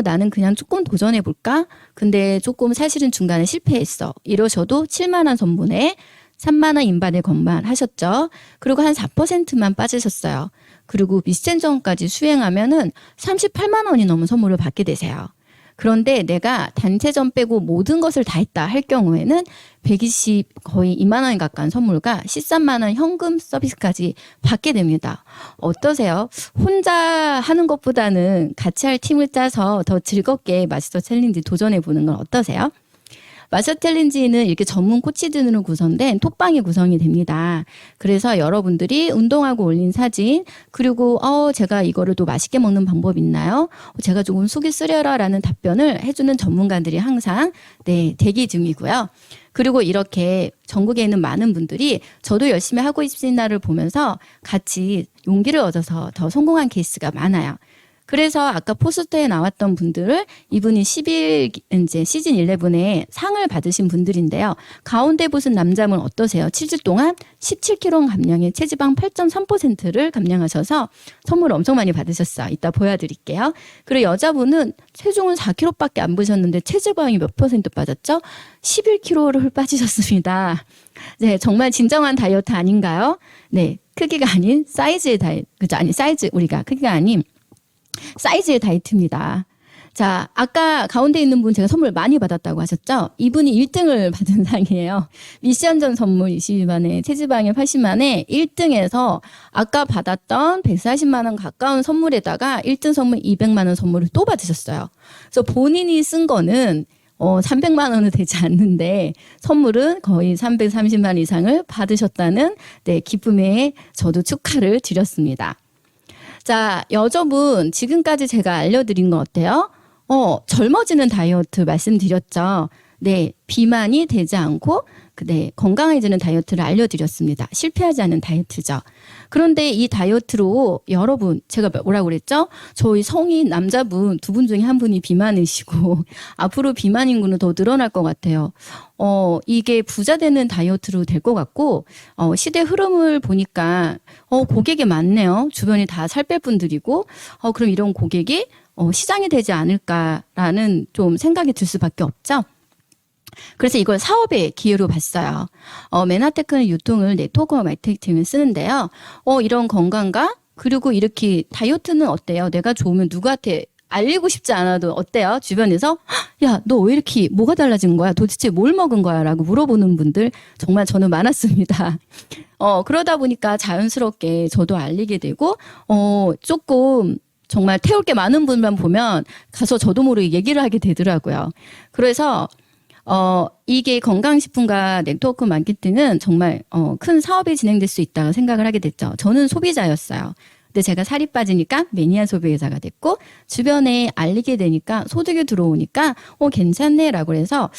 나는 그냥 조금 도전해 볼까? 근데 조금 사실은 중간에 실패했어. 이러셔도 7만 원 선분에 3만 원 인바디 건반 하셨죠. 그리고 한 4%만 빠지셨어요. 그리고 미션전까지 수행하면은 38만 원이 넘은 선물을 받게 되세요. 그런데 내가 단체전 빼고 모든 것을 다 했다 할 경우에는 120 거의 2만 원 가까운 선물과 13만 원 현금 서비스까지 받게 됩니다. 어떠세요? 혼자 하는 것보다는 같이 할 팀을 짜서 더 즐겁게 마스터 챌린지 도전해 보는 건 어떠세요? 마스터 챌린지는 이렇게 전문 코치들으로 구성된 톡방이 구성이 됩니다. 그래서 여러분들이 운동하고 올린 사진, 그리고 제가 이거를 또 맛있게 먹는 방법 있나요? 제가 조금 속이 쓰려라라는 답변을 해주는 전문가들이 항상 대기 중이고요. 그리고 이렇게 전국에 있는 많은 분들이 저도 열심히 하고 있습니다를 보면서 같이 용기를 얻어서 더 성공한 케이스가 많아요. 그래서 아까 포스터에 나왔던 분들을 이분이 11 이제 시즌 11에 상을 받으신 분들인데요. 가운데 보신 남자분 어떠세요? 7주 동안 17kg 감량에 체지방 8.3%를 감량하셔서 선물 엄청 많이 받으셨어요. 이따 보여드릴게요. 그리고 여자분은 체중은 4kg밖에 안 부셨는데 체지방이 몇 % 빠졌죠? 11kg를 빠지셨습니다. 네, 정말 진정한 다이어트 아닌가요? 네, 크기가 아닌 사이즈의 다이어트, 그죠? 아니 사이즈 우리가 크기가 아닌 사이즈의 다이어트입니다. 자, 아까 가운데 있는 분 제가 선물 많이 받았다고 하셨죠? 이분이 1등을 받은 상이에요. 미션 전 선물 22만에 체지방에 80만에 1등에서 아까 받았던 140만 원 가까운 선물에다가 1등 선물 200만 원 선물을 또 받으셨어요. 그래서 본인이 쓴 거는 300만 원은 되지 않는데 선물은 거의 330만 이상을 받으셨다는 기쁨에 저도 축하를 드렸습니다. 자, 여자분 지금까지 제가 알려드린 거 어때요? 젊어지는 다이어트 말씀드렸죠. 네, 비만이 되지 않고 건강해지는 다이어트를 알려드렸습니다. 실패하지 않은 다이어트죠. 그런데 이 다이어트로 여러분 제가 뭐라고 그랬죠? 저희 성인 남자분 2분 중에 한 분이 비만이시고 앞으로 비만 인구는 더 늘어날 것 같아요. 이게 부자 되는 다이어트로 될 것 같고 시대 흐름을 보니까 고객이 많네요. 주변이 다 살 뺄 분들이고 그럼 이런 고객이 시장이 되지 않을까라는 좀 생각이 들 수밖에 없죠. 그래서 이걸 사업의 기회로 봤어요. 메나테크는 유통을 네트워크 마케팅을 쓰는데요. 이런 건강과 그리고 이렇게 다이어트는 어때요? 내가 좋으면 누구한테 알리고 싶지 않아도 어때요? 주변에서 야, 너 왜 이렇게 뭐가 달라진 거야? 도대체 뭘 먹은 거야? 라고 물어보는 분들 정말 저는 많았습니다. 그러다 보니까 자연스럽게 저도 알리게 되고 조금 정말 태울 게 많은 분만 보면 가서 저도 모르게 얘기를 하게 되더라고요. 그래서 이게 건강식품과 네트워크 마케팅은 정말 큰 사업이 진행될 수 있다고 생각을 하게 됐죠. 저는 소비자였어요. 근데 제가 살이 빠지니까 매니아 소비자가 됐고 주변에 알리게 되니까 소득이 들어오니까 괜찮네라고 해서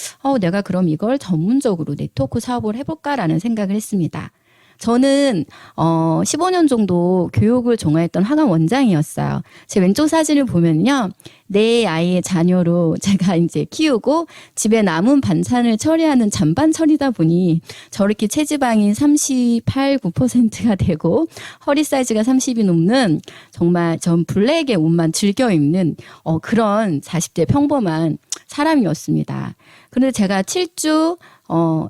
내가 그럼 이걸 전문적으로 네트워크 사업을 해볼까라는 생각을 했습니다. 저는 15년 정도 교육을 종합했던 학원 원장이었어요. 제 왼쪽 사진을 보면요. 내 아이의 자녀로 제가 이제 키우고 집에 남은 반찬을 처리하는 잔반 처리다 보니 저렇게 체지방이 38, 9%가 되고 허리 사이즈가 30이 넘는 정말 전 블랙의 옷만 즐겨 입는 그런 40대 평범한 사람이었습니다. 그런데 제가 7주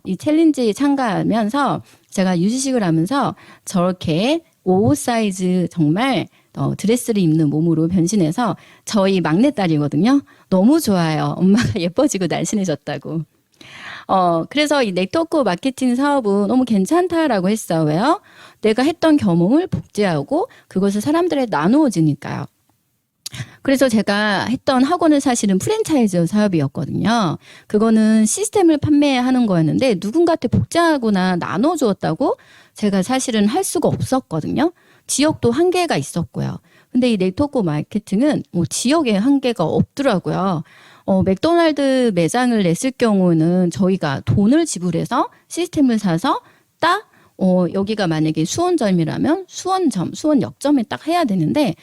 이 챌린지 참가하면서 제가 유지식을 하면서 저렇게 5 사이즈 정말 드레스를 입는 몸으로 변신해서 저희 막내딸이거든요. 너무 좋아요. 엄마가 예뻐지고 날씬해졌다고. 그래서 이 네트워크 마케팅 사업은 너무 괜찮다라고 했어요. 왜요? 내가 했던 경험을 복제하고 그것을 사람들에 나누어지니까요. 그래서 제가 했던 학원은 사실은 프랜차이즈 사업이었거든요. 그거는 시스템을 판매하는 거였는데 누군가한테 복제하거나 나눠주었다고 제가 사실은 할 수가 없었거든요. 지역도 한계가 있었고요. 근데 이 네트워크 마케팅은 지역에 한계가 없더라고요. 맥도날드 매장을 냈을 경우는 저희가 돈을 지불해서 시스템을 사서 딱 여기가 만약에 수원점이라면 수원점, 수원역점에 딱 해야 되는데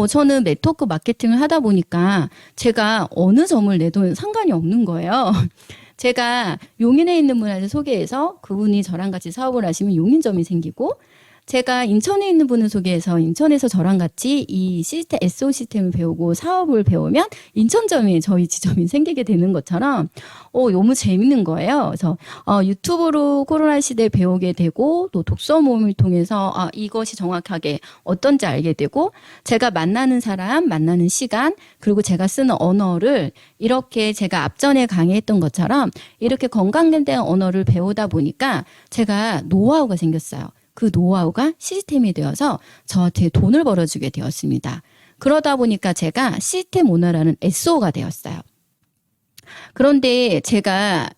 저는 네트워크 마케팅을 하다 보니까 제가 어느 점을 내도 상관이 없는 거예요. 제가 용인에 있는 분한테 소개해서 그분이 저랑 같이 사업을 하시면 용인점이 생기고 제가 인천에 있는 분을 소개해서 인천에서 저랑 같이 이 시스템, SO 시스템을 배우고 사업을 배우면 인천점이 저희 지점이 생기게 되는 것처럼 너무 재밌는 거예요. 그래서 유튜브로 코로나 시대에 배우게 되고 또 독서 모임을 통해서 이것이 정확하게 어떤지 알게 되고 제가 만나는 사람, 만나는 시간 그리고 제가 쓰는 언어를 이렇게 제가 앞전에 강의했던 것처럼 이렇게 건강에 대한 언어를 배우다 보니까 제가 노하우가 생겼어요. 그 노하우가 시스템이 되어서 저한테 돈을 벌어주게 되었습니다. 그러다 보니까 제가 시스템 오너라는 SO가 되었어요. 그런데 제가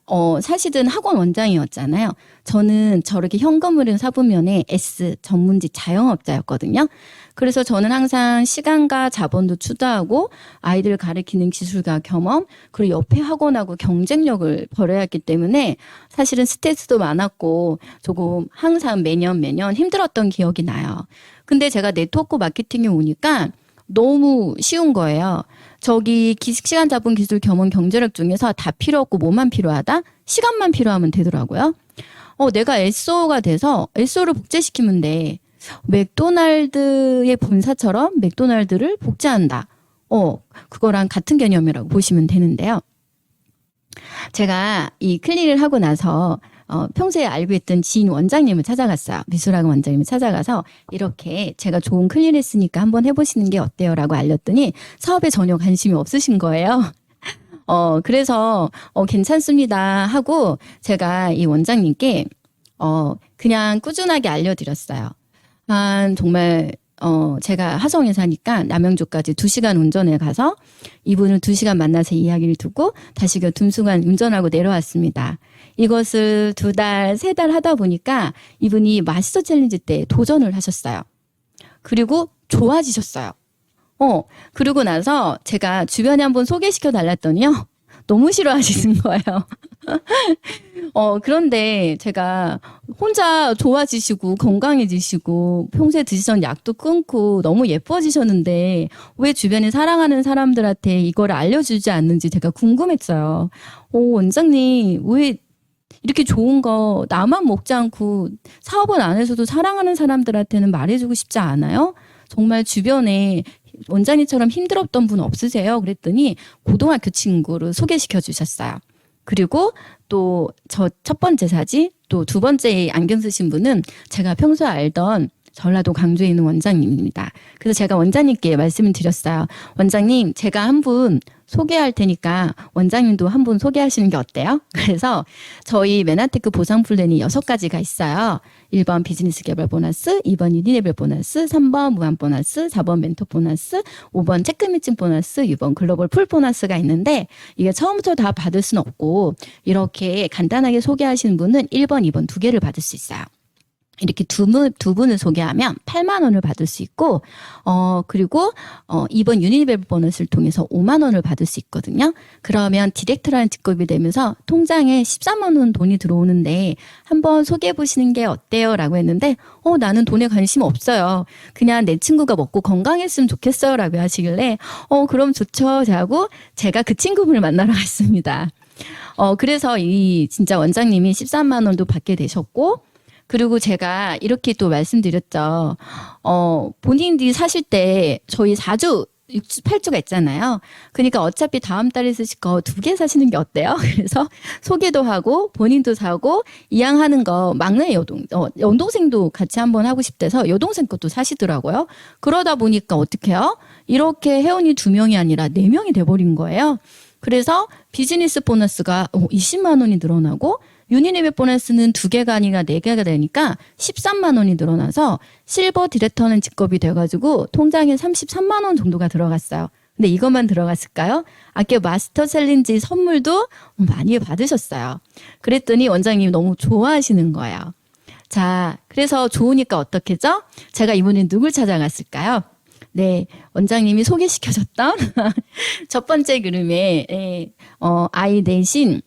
사실은 학원 원장이었잖아요. 저는 저렇게 현금흐름 사부면에 S 전문직 자영업자였거든요. 그래서 저는 항상 시간과 자본도 투자하고 아이들을 가르치는 기술과 경험, 그리고 옆에 학원하고 경쟁력을 벌여야 했기 때문에 사실은 스트레스도 많았고 조금 항상 매년 힘들었던 기억이 나요. 근데 제가 네트워크 마케팅에 오니까 너무 쉬운 거예요. 저기 시간 자본 기술 경험 경제력 중에서 다 필요 없고 뭐만 필요하다? 시간만 필요하면 되더라고요. 내가 SO가 돼서 SO를 복제시키면 돼. 맥도날드의 본사처럼 맥도날드를 복제한다. 그거랑 같은 개념이라고 보시면 되는데요. 제가 이 클릭을 하고 나서 평소에 알고 있던 지인 원장님을 찾아갔어요. 미술학원 원장님을 찾아가서 이렇게 제가 좋은 클릭을 했으니까 한번 해보시는 게 어때요? 라고 알렸더니 사업에 전혀 관심이 없으신 거예요. 그래서 괜찮습니다 하고 제가 이 원장님께 그냥 꾸준하게 알려드렸어요. 정말 제가 하성에 사니까 남양주까지 2시간 운전해 가서 이분을 2시간 만나서 이야기를 듣고 다시 그 2시간 운전하고 내려왔습니다. 이것을 2달, 3달 하다 보니까 이분이 마스터 챌린지 때 도전을 하셨어요. 그리고 좋아지셨어요. 그러고 나서 제가 주변에 한번 소개시켜 달랐더니요. 너무 싫어하시는 거예요. 그런데 제가 혼자 좋아지시고 건강해지시고 평소에 드시던 약도 끊고 너무 예뻐지셨는데 왜 주변에 사랑하는 사람들한테 이걸 알려주지 않는지 제가 궁금했어요. 원장님 왜 이렇게 좋은 거 나만 먹지 않고 사업원 안에서도 사랑하는 사람들한테는 말해주고 싶지 않아요? 정말 주변에 원장님처럼 힘들었던 분 없으세요? 그랬더니 고등학교 친구를 소개시켜 주셨어요. 그리고 또 저 첫 번째 사진, 또 두 번째 안경 쓰신 분은 제가 평소에 알던 전라도 광주에 있는 원장님입니다. 그래서 제가 원장님께 말씀을 드렸어요. 원장님, 제가 한 분 소개할 테니까 원장님도 한 분 소개하시는 게 어때요? 그래서 저희 메나테크 보상 플랜이 6가지가 있어요. 1번 비즈니스 개발 보너스, 2번 유니레벨 보너스, 3번 무한 보너스, 4번 멘토 보너스, 5번 체크 미팅 보너스, 6번 글로벌 풀 보너스가 있는데 이게 처음부터 다 받을 수는 없고 이렇게 간단하게 소개하시는 분은 1번, 2번 2개를 받을 수 있어요. 이렇게 두 분을 소개하면 8만 원을 받을 수 있고, 그리고, 이번 유니벨 보너스를 통해서 5만 원을 받을 수 있거든요. 그러면 디렉터라는 직급이 되면서 통장에 13만 원 돈이 들어오는데 한번 소개해 보시는 게 어때요? 라고 했는데, 나는 돈에 관심 없어요. 그냥 내 친구가 먹고 건강했으면 좋겠어요. 라고 하시길래, 그럼 좋죠. 하고 제가 그 친구분을 만나러 갔습니다. 그래서 이 진짜 원장님이 13만 원도 받게 되셨고, 그리고 제가 이렇게 또 말씀드렸죠. 본인들이 사실 때 저희 4주, 6주, 8주가 있잖아요. 그러니까 어차피 다음 달에 쓰실 거 2개 사시는 게 어때요? 그래서 소개도 하고 본인도 사고 이양하는 거 막내 여동생도 같이 한번 하고 싶대서 여동생 것도 사시더라고요. 그러다 보니까 어떻게 해요? 이렇게 회원이 2명이 아니라 4명이 돼버린 거예요. 그래서 비즈니스 보너스가 20만 원이 늘어나고 유니리벳 보너스는 2개가 아니라 4개가 되니까 13만 원이 늘어나서 실버 디렉터는 직급이 돼가지고 통장에 33만 원 정도가 들어갔어요. 근데 이것만 들어갔을까요? 아까 마스터 챌린지 선물도 많이 받으셨어요. 그랬더니 원장님이 너무 좋아하시는 거예요. 자, 그래서 좋으니까 어떻게죠? 제가 이번에 누굴 찾아갔을까요? 네, 원장님이 소개시켜줬던 첫 번째 그룹에 아이 대신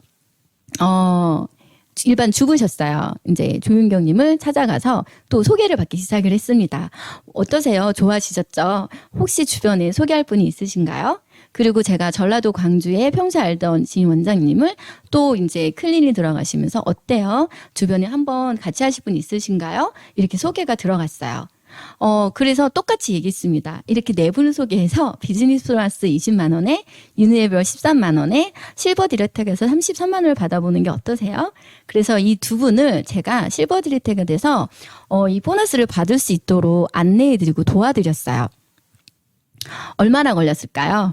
일반 주부셨어요. 이제 조윤경님을 찾아가서 또 소개를 받기 시작을 했습니다. 어떠세요? 좋아하시셨죠? 혹시 주변에 소개할 분이 있으신가요? 그리고 제가 전라도 광주에 평소 알던 지인 원장님을 또 이제 클린이 들어가시면서 어때요? 주변에 한번 같이 하실 분 있으신가요? 이렇게 소개가 들어갔어요. 그래서 똑같이 얘기했습니다. 이렇게 4분을 소개해서 비즈니스 플러스 20만 원에 유니레벨 13만 원에 실버 디렉터에서 33만 원을 받아보는 게 어떠세요? 그래서 이 2분을 제가 실버 디렉터가 돼서 이 보너스를 받을 수 있도록 안내해드리고 도와드렸어요. 얼마나 걸렸을까요?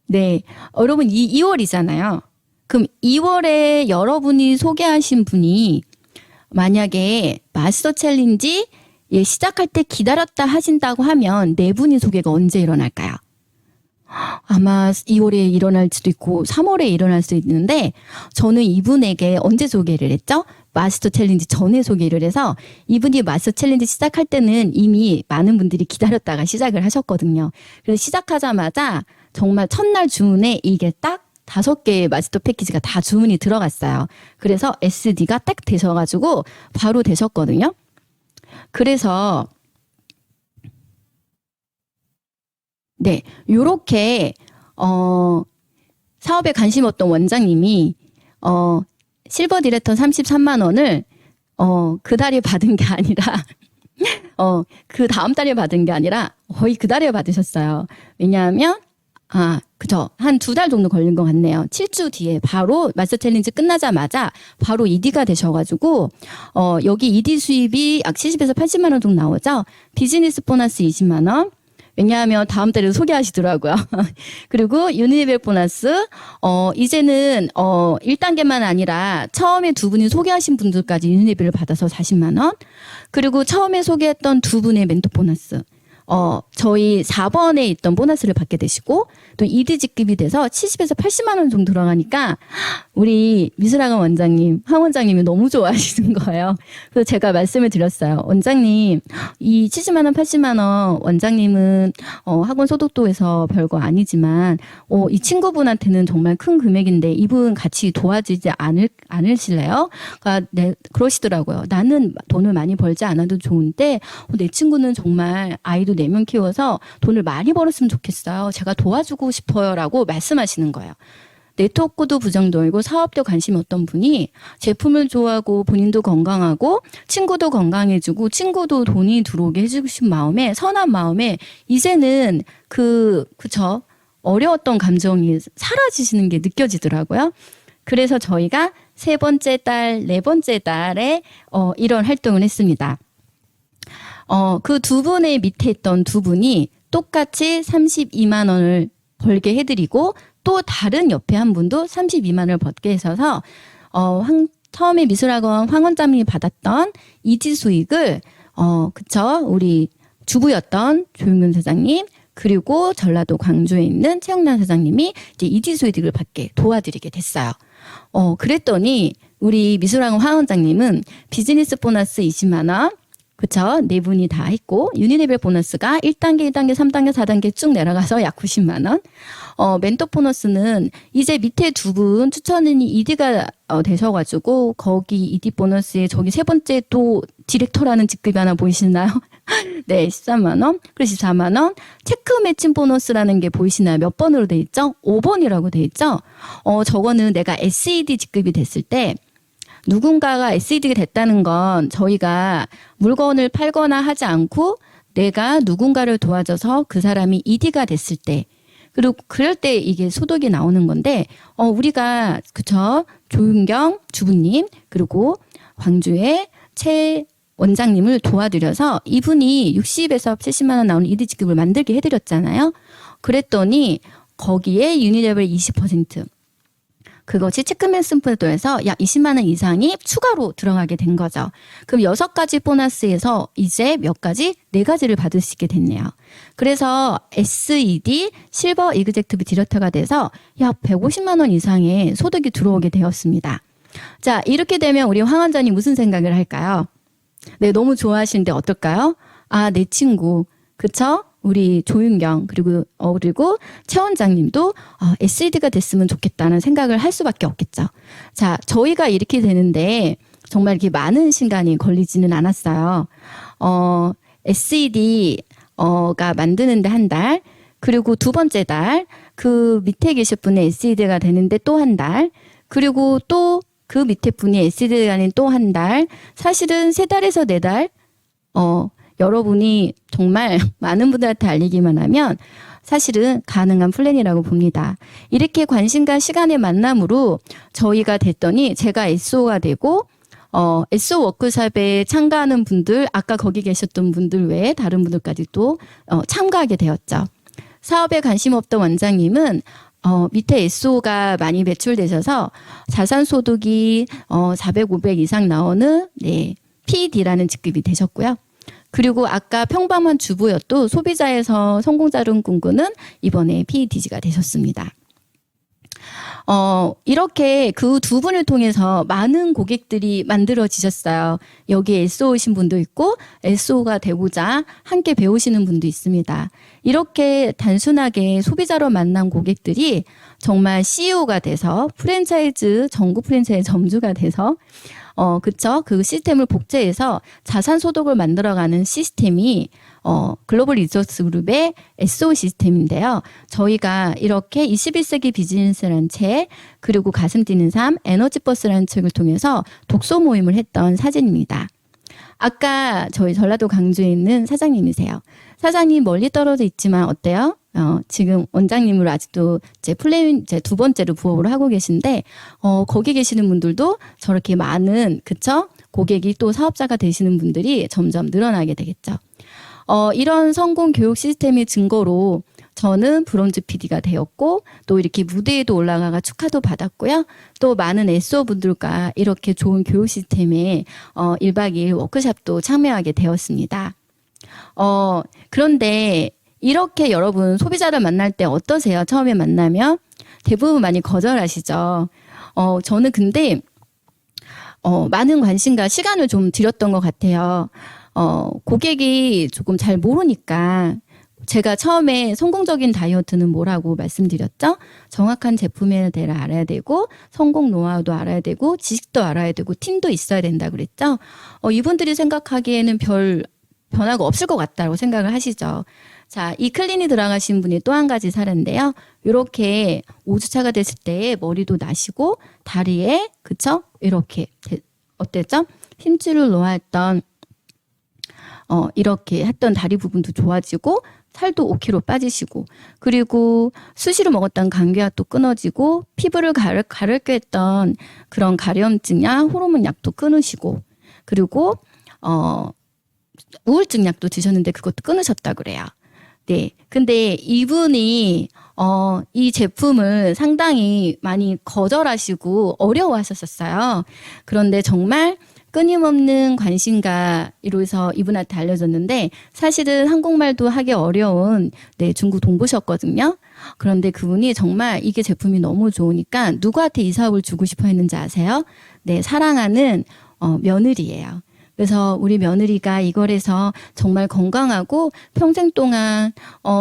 네, 여러분 2월이잖아요. 그럼 2월에 여러분이 소개하신 분이 만약에 마스터 챌린지 시작할 때 기다렸다 하신다고 하면 4분이 소개가 언제 일어날까요? 아마 2월에 일어날 수도 있고 3월에 일어날 수도 있는데 저는 이분에게 언제 소개를 했죠? 마스터 챌린지 전에 소개를 해서 이분이 마스터 챌린지 시작할 때는 이미 많은 분들이 기다렸다가 시작을 하셨거든요. 그래서 시작하자마자 정말 첫날 주문에 이게 딱 5개의 마스터 패키지가 다 주문이 들어갔어요. 그래서 SD가 딱 되셔가지고 바로 되셨거든요. 그래서 네, 요렇게 사업에 관심 없던 원장님이 실버 디렉터 33만 원을 그 달에 받은 게 아니라 그 다음 달에 받은 게 아니라 거의 그 달에 받으셨어요. 왜냐하면 그죠. 한 2달 정도 걸린 것 같네요. 7주 뒤에 바로 마스터 챌린지 끝나자마자 바로 ED가 되셔가지고, 여기 ED 수입이 약 70에서 80만 원 정도 나오죠. 비즈니스 보너스 20만 원. 왜냐하면 다음 달에 소개하시더라고요. 그리고 유니벨 보너스, 이제는, 1단계만 아니라 처음에 두 분이 소개하신 분들까지 유니벨을 받아서 40만 원. 그리고 처음에 소개했던 두 분의 멘토 보너스. 저희 4번에 있던 보너스를 받게 되시고, 또 ED 직급이 돼서 70에서 80만 원 정도 들어가니까, 우리 미술학원 원장님, 황 원장님이 너무 좋아하시는 거예요. 그래서 제가 말씀을 드렸어요. 원장님, 이 70만 원, 80만 원, 원장님은, 학원 소득도에서 별거 아니지만, 이 친구분한테는 정말 큰 금액인데, 이분 같이 도와주지 않으실래요? 그러니까 그러시더라고요. 나는 돈을 많이 벌지 않아도 좋은데, 내 친구는 정말 아이도 4명 키워서 돈을 많이 벌었으면 좋겠어요. 제가 도와주고 싶어요. 라고 말씀하시는 거예요. 네트워크도 부정적이고 사업도 관심이 없던 분이 제품을 좋아하고 본인도 건강하고 친구도 건강해지고 친구도 돈이 들어오게 해주신 마음에 선한 마음에 이제는 그쵸 어려웠던 감정이 사라지시는 게 느껴지더라고요. 그래서 저희가 3번째 달, 4번째 달에 이런 활동을 했습니다. 그 두 분의 밑에 있던 두 분이 똑같이 32만 원을 벌게 해드리고 또 다른 옆에 한 분도 32만 원을 벌게 해서 처음에 미술학원 황 원장님이 받았던 ED 수익을 그쵸 우리 주부였던 조용근 사장님 그리고 전라도 광주에 있는 최영란 사장님이 이제 ED 수익을 받게 도와드리게 됐어요. 그랬더니 우리 미술학원 황 원장님은 비즈니스 보너스 20만 원 그쵸? 4분이 다 했고, 유니레벨 보너스가 1단계, 2단계, 3단계, 4단계 쭉 내려가서 약 90만 원. 멘토 보너스는 이제 밑에 두 분 추천인이 ED가 되셔가지고, 거기 ED 보너스에 저기 3번째 또 디렉터라는 직급이 하나 보이시나요? 네, 13만 원. 그리고 14만 원. 체크 매칭 보너스라는 게 보이시나요? 몇 번으로 돼 있죠? 5번이라고 돼 있죠? 저거는 내가 SED 직급이 됐을 때, 누군가가 SED가 됐다는 건 저희가 물건을 팔거나 하지 않고 내가 누군가를 도와줘서 그 사람이 ED가 됐을 때 그리고 그럴 때 이게 소득이 나오는 건데 우리가 그쵸 조윤경 주부님 그리고 광주의 최 원장님을 도와드려서 이분이 60에서 70만 원 나오는 ED 직급을 만들게 해드렸잖아요. 그랬더니 거기에 유니레벨 20% 그것이 체크맨 포도에서 약 20만 원 이상이 추가로 들어가게 된 거죠. 그럼 6가지 보너스에서 이제 몇 가지? 4가지를 받을 수 있게 됐네요. 그래서 SED 실버 이그젝티브 디렉터가 돼서 약 150만 원 이상의 소득이 들어오게 되었습니다. 자, 이렇게 되면 우리 황 원장님 무슨 생각을 할까요? 네, 너무 좋아하시는데 어떨까요? 내 친구, 그쵸? 우리 조윤경 그리고 최 원장님도 SED가 됐으면 좋겠다는 생각을 할 수밖에 없겠죠. 자, 저희가 이렇게 되는데 정말 이렇게 많은 시간이 걸리지는 않았어요. SED가 만드는데 한 달, 그리고 2번째 달, 그 밑에 계실 분의 SED가 되는데 또 한 달, 그리고 또 그 밑에 분이 SED가 되는 또 한 달, 사실은 3달에서 4달, 여러분이 정말 많은 분들한테 알리기만 하면 사실은 가능한 플랜이라고 봅니다. 이렇게 관심과 시간의 만남으로 저희가 됐더니 제가 SO가 되고 SO 워크숍에 참가하는 분들 아까 거기 계셨던 분들 외에 다른 분들까지 또 참가하게 되었죠. 사업에 관심 없던 원장님은 밑에 SO가 많이 배출되셔서 자산소득이 400, 500 이상 나오는 PD라는 직급이 되셨고요. 그리고 아까 평범한 주부여도 소비자에서 성공자를 꿈꾸는 이번에 PEDG가 되셨습니다. 이렇게 그 두 분을 통해서 많은 고객들이 만들어지셨어요. 여기에 SO 오신 분도 있고 SO가 되고자 함께 배우시는 분도 있습니다. 이렇게 단순하게 소비자로 만난 고객들이 정말 CEO가 돼서 프랜차이즈, 전국 프랜차이즈 점주가 돼서 그쵸? 그 시스템을 복제해서 자산 소득을 만들어가는 시스템이 글로벌 리소스 그룹의 SO 시스템인데요. 저희가 이렇게 21세기 비즈니스라는 책, 그리고 가슴 뛰는 삶, 에너지버스라는 책을 통해서 독서 모임을 했던 사진입니다. 아까 저희 전라도 광주에 있는 사장님이세요. 사장님 멀리 떨어져 있지만 어때요? 지금 원장님으로 아직도 이제 두 번째로 부업을 하고 계신데, 거기 계시는 분들도 저렇게 많은, 그쵸? 고객이 또 사업자가 되시는 분들이 점점 늘어나게 되겠죠. 이런 성공 교육 시스템의 증거로 저는 브론즈 PD가 되었고, 또 이렇게 무대에도 올라가가 축하도 받았고요. 또 많은 SO 분들과 이렇게 좋은 교육 시스템에 1박 2일 워크숍도 참여하게 되었습니다. 그런데 이렇게 여러분 소비자를 만날 때 어떠세요? 처음에 만나면 대부분 많이 거절하시죠. 저는 근데 많은 관심과 시간을 좀 들였던 것 같아요. 고객이 조금 잘 모르니까 제가 처음에 성공적인 다이어트는 뭐라고 말씀드렸죠? 정확한 제품에 대해 알아야 되고, 성공 노하우도 알아야 되고, 지식도 알아야 되고, 팀도 있어야 된다 그랬죠? 이분들이 생각하기에는 별 변화가 없을 것 같다고 생각을 하시죠. 자, 이 클린이 들어가신 분이 또 한 가지 사례인데요. 이렇게 5주차가 됐을 때 머리도 나시고, 다리에, 그쵸? 이렇게, 어땠죠? 힘줄을 놓았던, 이렇게 했던 다리 부분도 좋아지고, 살도 5kg 빠지시고, 그리고 수시로 먹었던 감기약도 끊어지고, 피부를 가렵게 했던 그런 가려움증약, 호르몬 약도 끊으시고, 그리고 우울증 약도 드셨는데 그것도 끊으셨다 그래요. 네. 근데 이분이 이 제품을 상당히 많이 거절하시고 어려워하셨었어요. 그런데 정말 끊임없는 관심과 이로서 이분한테 알려줬는데, 사실은 한국말도 하기 어려운 중국 동부셨거든요. 그런데 그분이 정말 이게 제품이 너무 좋으니까 누구한테 이 사업을 주고 싶어 했는지 아세요? 네, 사랑하는 며느리예요. 그래서 우리 며느리가 이걸 해서 정말 건강하고 평생 동안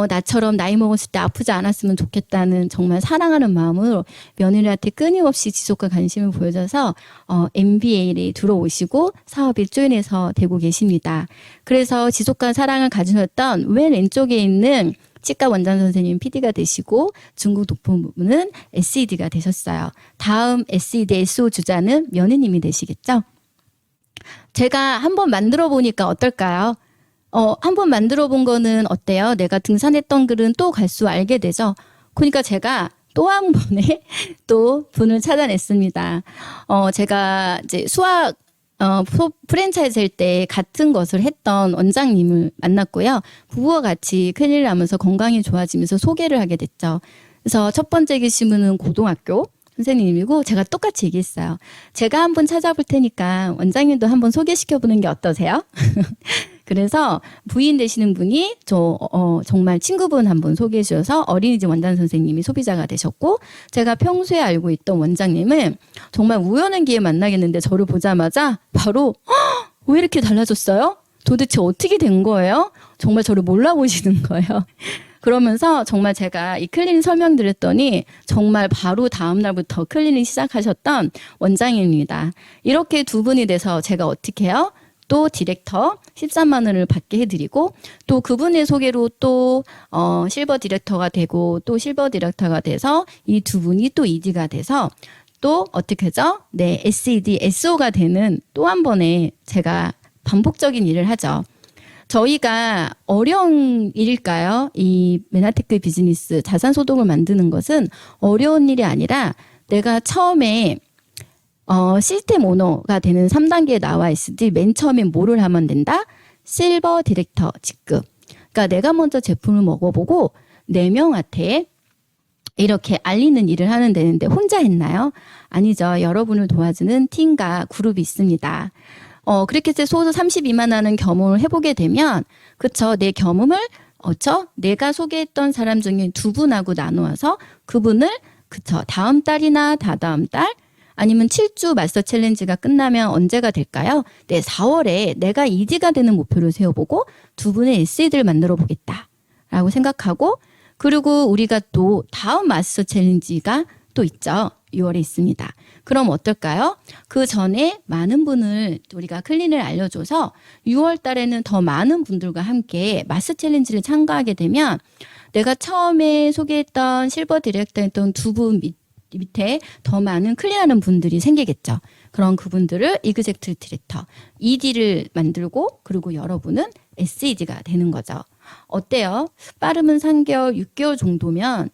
나처럼 나이 먹었을 때 아프지 않았으면 좋겠다는 정말 사랑하는 마음으로 며느리한테 끊임없이 지속과 관심을 보여줘서 MBA에 들어오시고 사업에 조인해서 되고 계십니다. 그래서 지속과 사랑을 가지셨던 왼 왼쪽에 있는 치과 원장 선생님 PD가 되시고, 중국 독보부는 SED가 되셨어요. 다음 SED SO 주자는 며느님이 되시겠죠? 제가 한번 만들어 보니까 어떨까요? 한번 만들어 본 거는 어때요? 내가 등산했던 글은 또 갈수록 알게 되죠. 그러니까 제가 또 한 번에 또 분을 찾아냈습니다. 제가 이제 수학 프랜차이즈일 때 같은 것을 했던 원장님을 만났고요. 부부와 같이 큰일 나면서 건강이 좋아지면서 소개를 하게 됐죠. 그래서 첫 번째 계신 분은 고등학교 선생님이고, 제가 똑같이 얘기했어요. 제가 한번 찾아볼 테니까 원장님도 한번 소개시켜보는 게 어떠세요? 그래서 부인 되시는 분이 정말 친구분 한번 소개해 주셔서 어린이집 원장 선생님이 소비자가 되셨고, 제가 평소에 알고 있던 원장님은 정말 우연한 기회에 만나겠는데 저를 보자마자 바로 왜 이렇게 달라졌어요? 도대체 어떻게 된 거예요? 정말 저를 몰라보시는 거예요. 그러면서 정말 제가 이 클리닉 설명드렸더니 정말 바로 다음 날부터 클리닉 시작하셨던 원장입니다. 이렇게 두 분이 돼서 제가 어떻게 해요? 또 디렉터 13만 원을 받게 해드리고, 또 그분의 소개로 또 실버 디렉터가 되고, 또 실버 디렉터가 돼서 이 두 분이 또 ED가 돼서 또 어떻게 하죠? 네, SED, SO가 되는 또 한 번의 제가 반복적인 일을 하죠. 저희가 어려운 일일까요? 이 메나테크 비즈니스 자산 소득을 만드는 것은 어려운 일이 아니라, 내가 처음에 시스템 오너가 되는 3단계에 나와 있으니 맨 처음에 뭐를 하면 된다? 실버 디렉터 직급. 그러니까 내가 먼저 제품을 먹어보고 4명한테 이렇게 알리는 일을 하면 되는데 혼자 했나요? 아니죠. 여러분을 도와주는 팀과 그룹이 있습니다. 그렇게 해서 소득 32만 원은 경험을 해보게 되면, 그쵸, 내 경험을, 내가 소개했던 사람 중에 두 분하고 나누어서 그분을, 그쵸, 다음 달이나 다다음 달, 아니면 7주 마스터 챌린지가 끝나면 언제가 될까요? 네, 4월에 내가 ED가 되는 목표를 세워보고 두 분의 에세이들을 만들어 보겠다. 라고 생각하고, 그리고 우리가 또 다음 마스터 챌린지가 또 있죠. 6월에 있습니다. 그럼 어떨까요? 그 전에 많은 분을 우리가 클린을 알려줘서 6월 달에는 더 많은 분들과 함께 마스터 챌린지를 참가하게 되면 내가 처음에 소개했던 실버 디렉터 했던 두 분 밑에 더 많은 클린하는 분들이 생기겠죠. 그런 그분들을 이그젝트 디렉터, ED를 만들고 그리고 여러분은 SED가 되는 거죠. 어때요? 빠르면 3개월, 6개월 정도면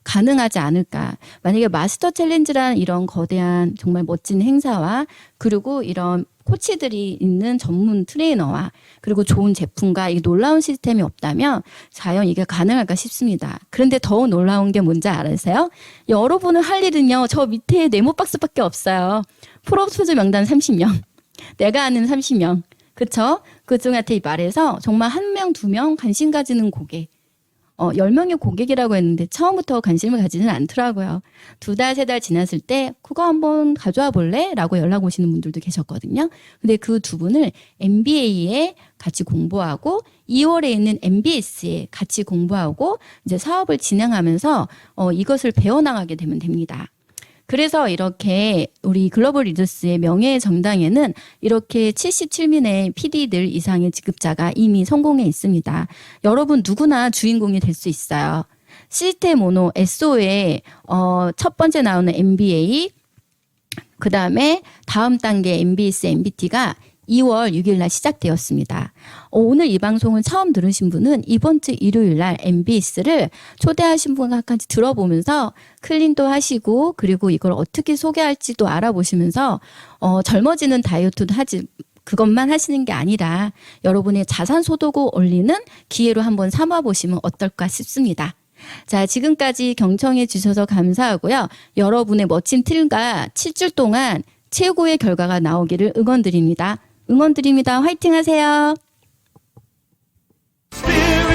가능하지 않을까. 만약에 마스터 챌린지라는 이런 거대한 정말 멋진 행사와 그리고 이런 코치들이 있는 전문 트레이너와 그리고 좋은 제품과 이 놀라운 시스템이 없다면 과연 이게 가능할까 싶습니다. 그런데 더 놀라운 게 뭔지 알으세요? 여러분은 할 일은요. 저 밑에 네모 박스밖에 없어요. 프로포즈 명단 30명. 내가 아는 30명. 그쵸? 그중한테 말해서 정말 1명, 2명 관심 가지는 고객. 10명의 고객이라고 했는데 처음부터 관심을 가지는 않더라고요. 2달, 3달 지났을 때 그거 한번 가져와 볼래? 라고 연락 오시는 분들도 계셨거든요. 근데 그 두 분을 MBA에 같이 공부하고 2월에 있는 MBS에 같이 공부하고 이제 사업을 진행하면서 이것을 배워나가게 되면 됩니다. 그래서 이렇게 우리 글로벌 리더스의 명예의 정당에는 이렇게 77명의 PD들 이상의 직급자가 이미 성공해 있습니다. 여러분 누구나 주인공이 될 수 있어요. 시스템 모노 SO에 첫 번째 나오는 MBA, 그 다음에 다음 단계 MBS, MBT가 2월 6일 날 시작되었습니다. 오늘 이 방송을 처음 들으신 분은 이번 주 일요일 날 MBS를 초대하신 분까지 들어보면서 클린도 하시고 그리고 이걸 어떻게 소개할지도 알아보시면서 젊어지는 다이어트도 하지 그것만 하시는 게 아니라 여러분의 자산 소득을 올리는 기회로 한번 삼아보시면 어떨까 싶습니다. 자, 지금까지 경청해 주셔서 감사하고요. 여러분의 멋진 틀과 7주 동안 최고의 결과가 나오기를 응원드립니다. 화이팅 하세요. Spirit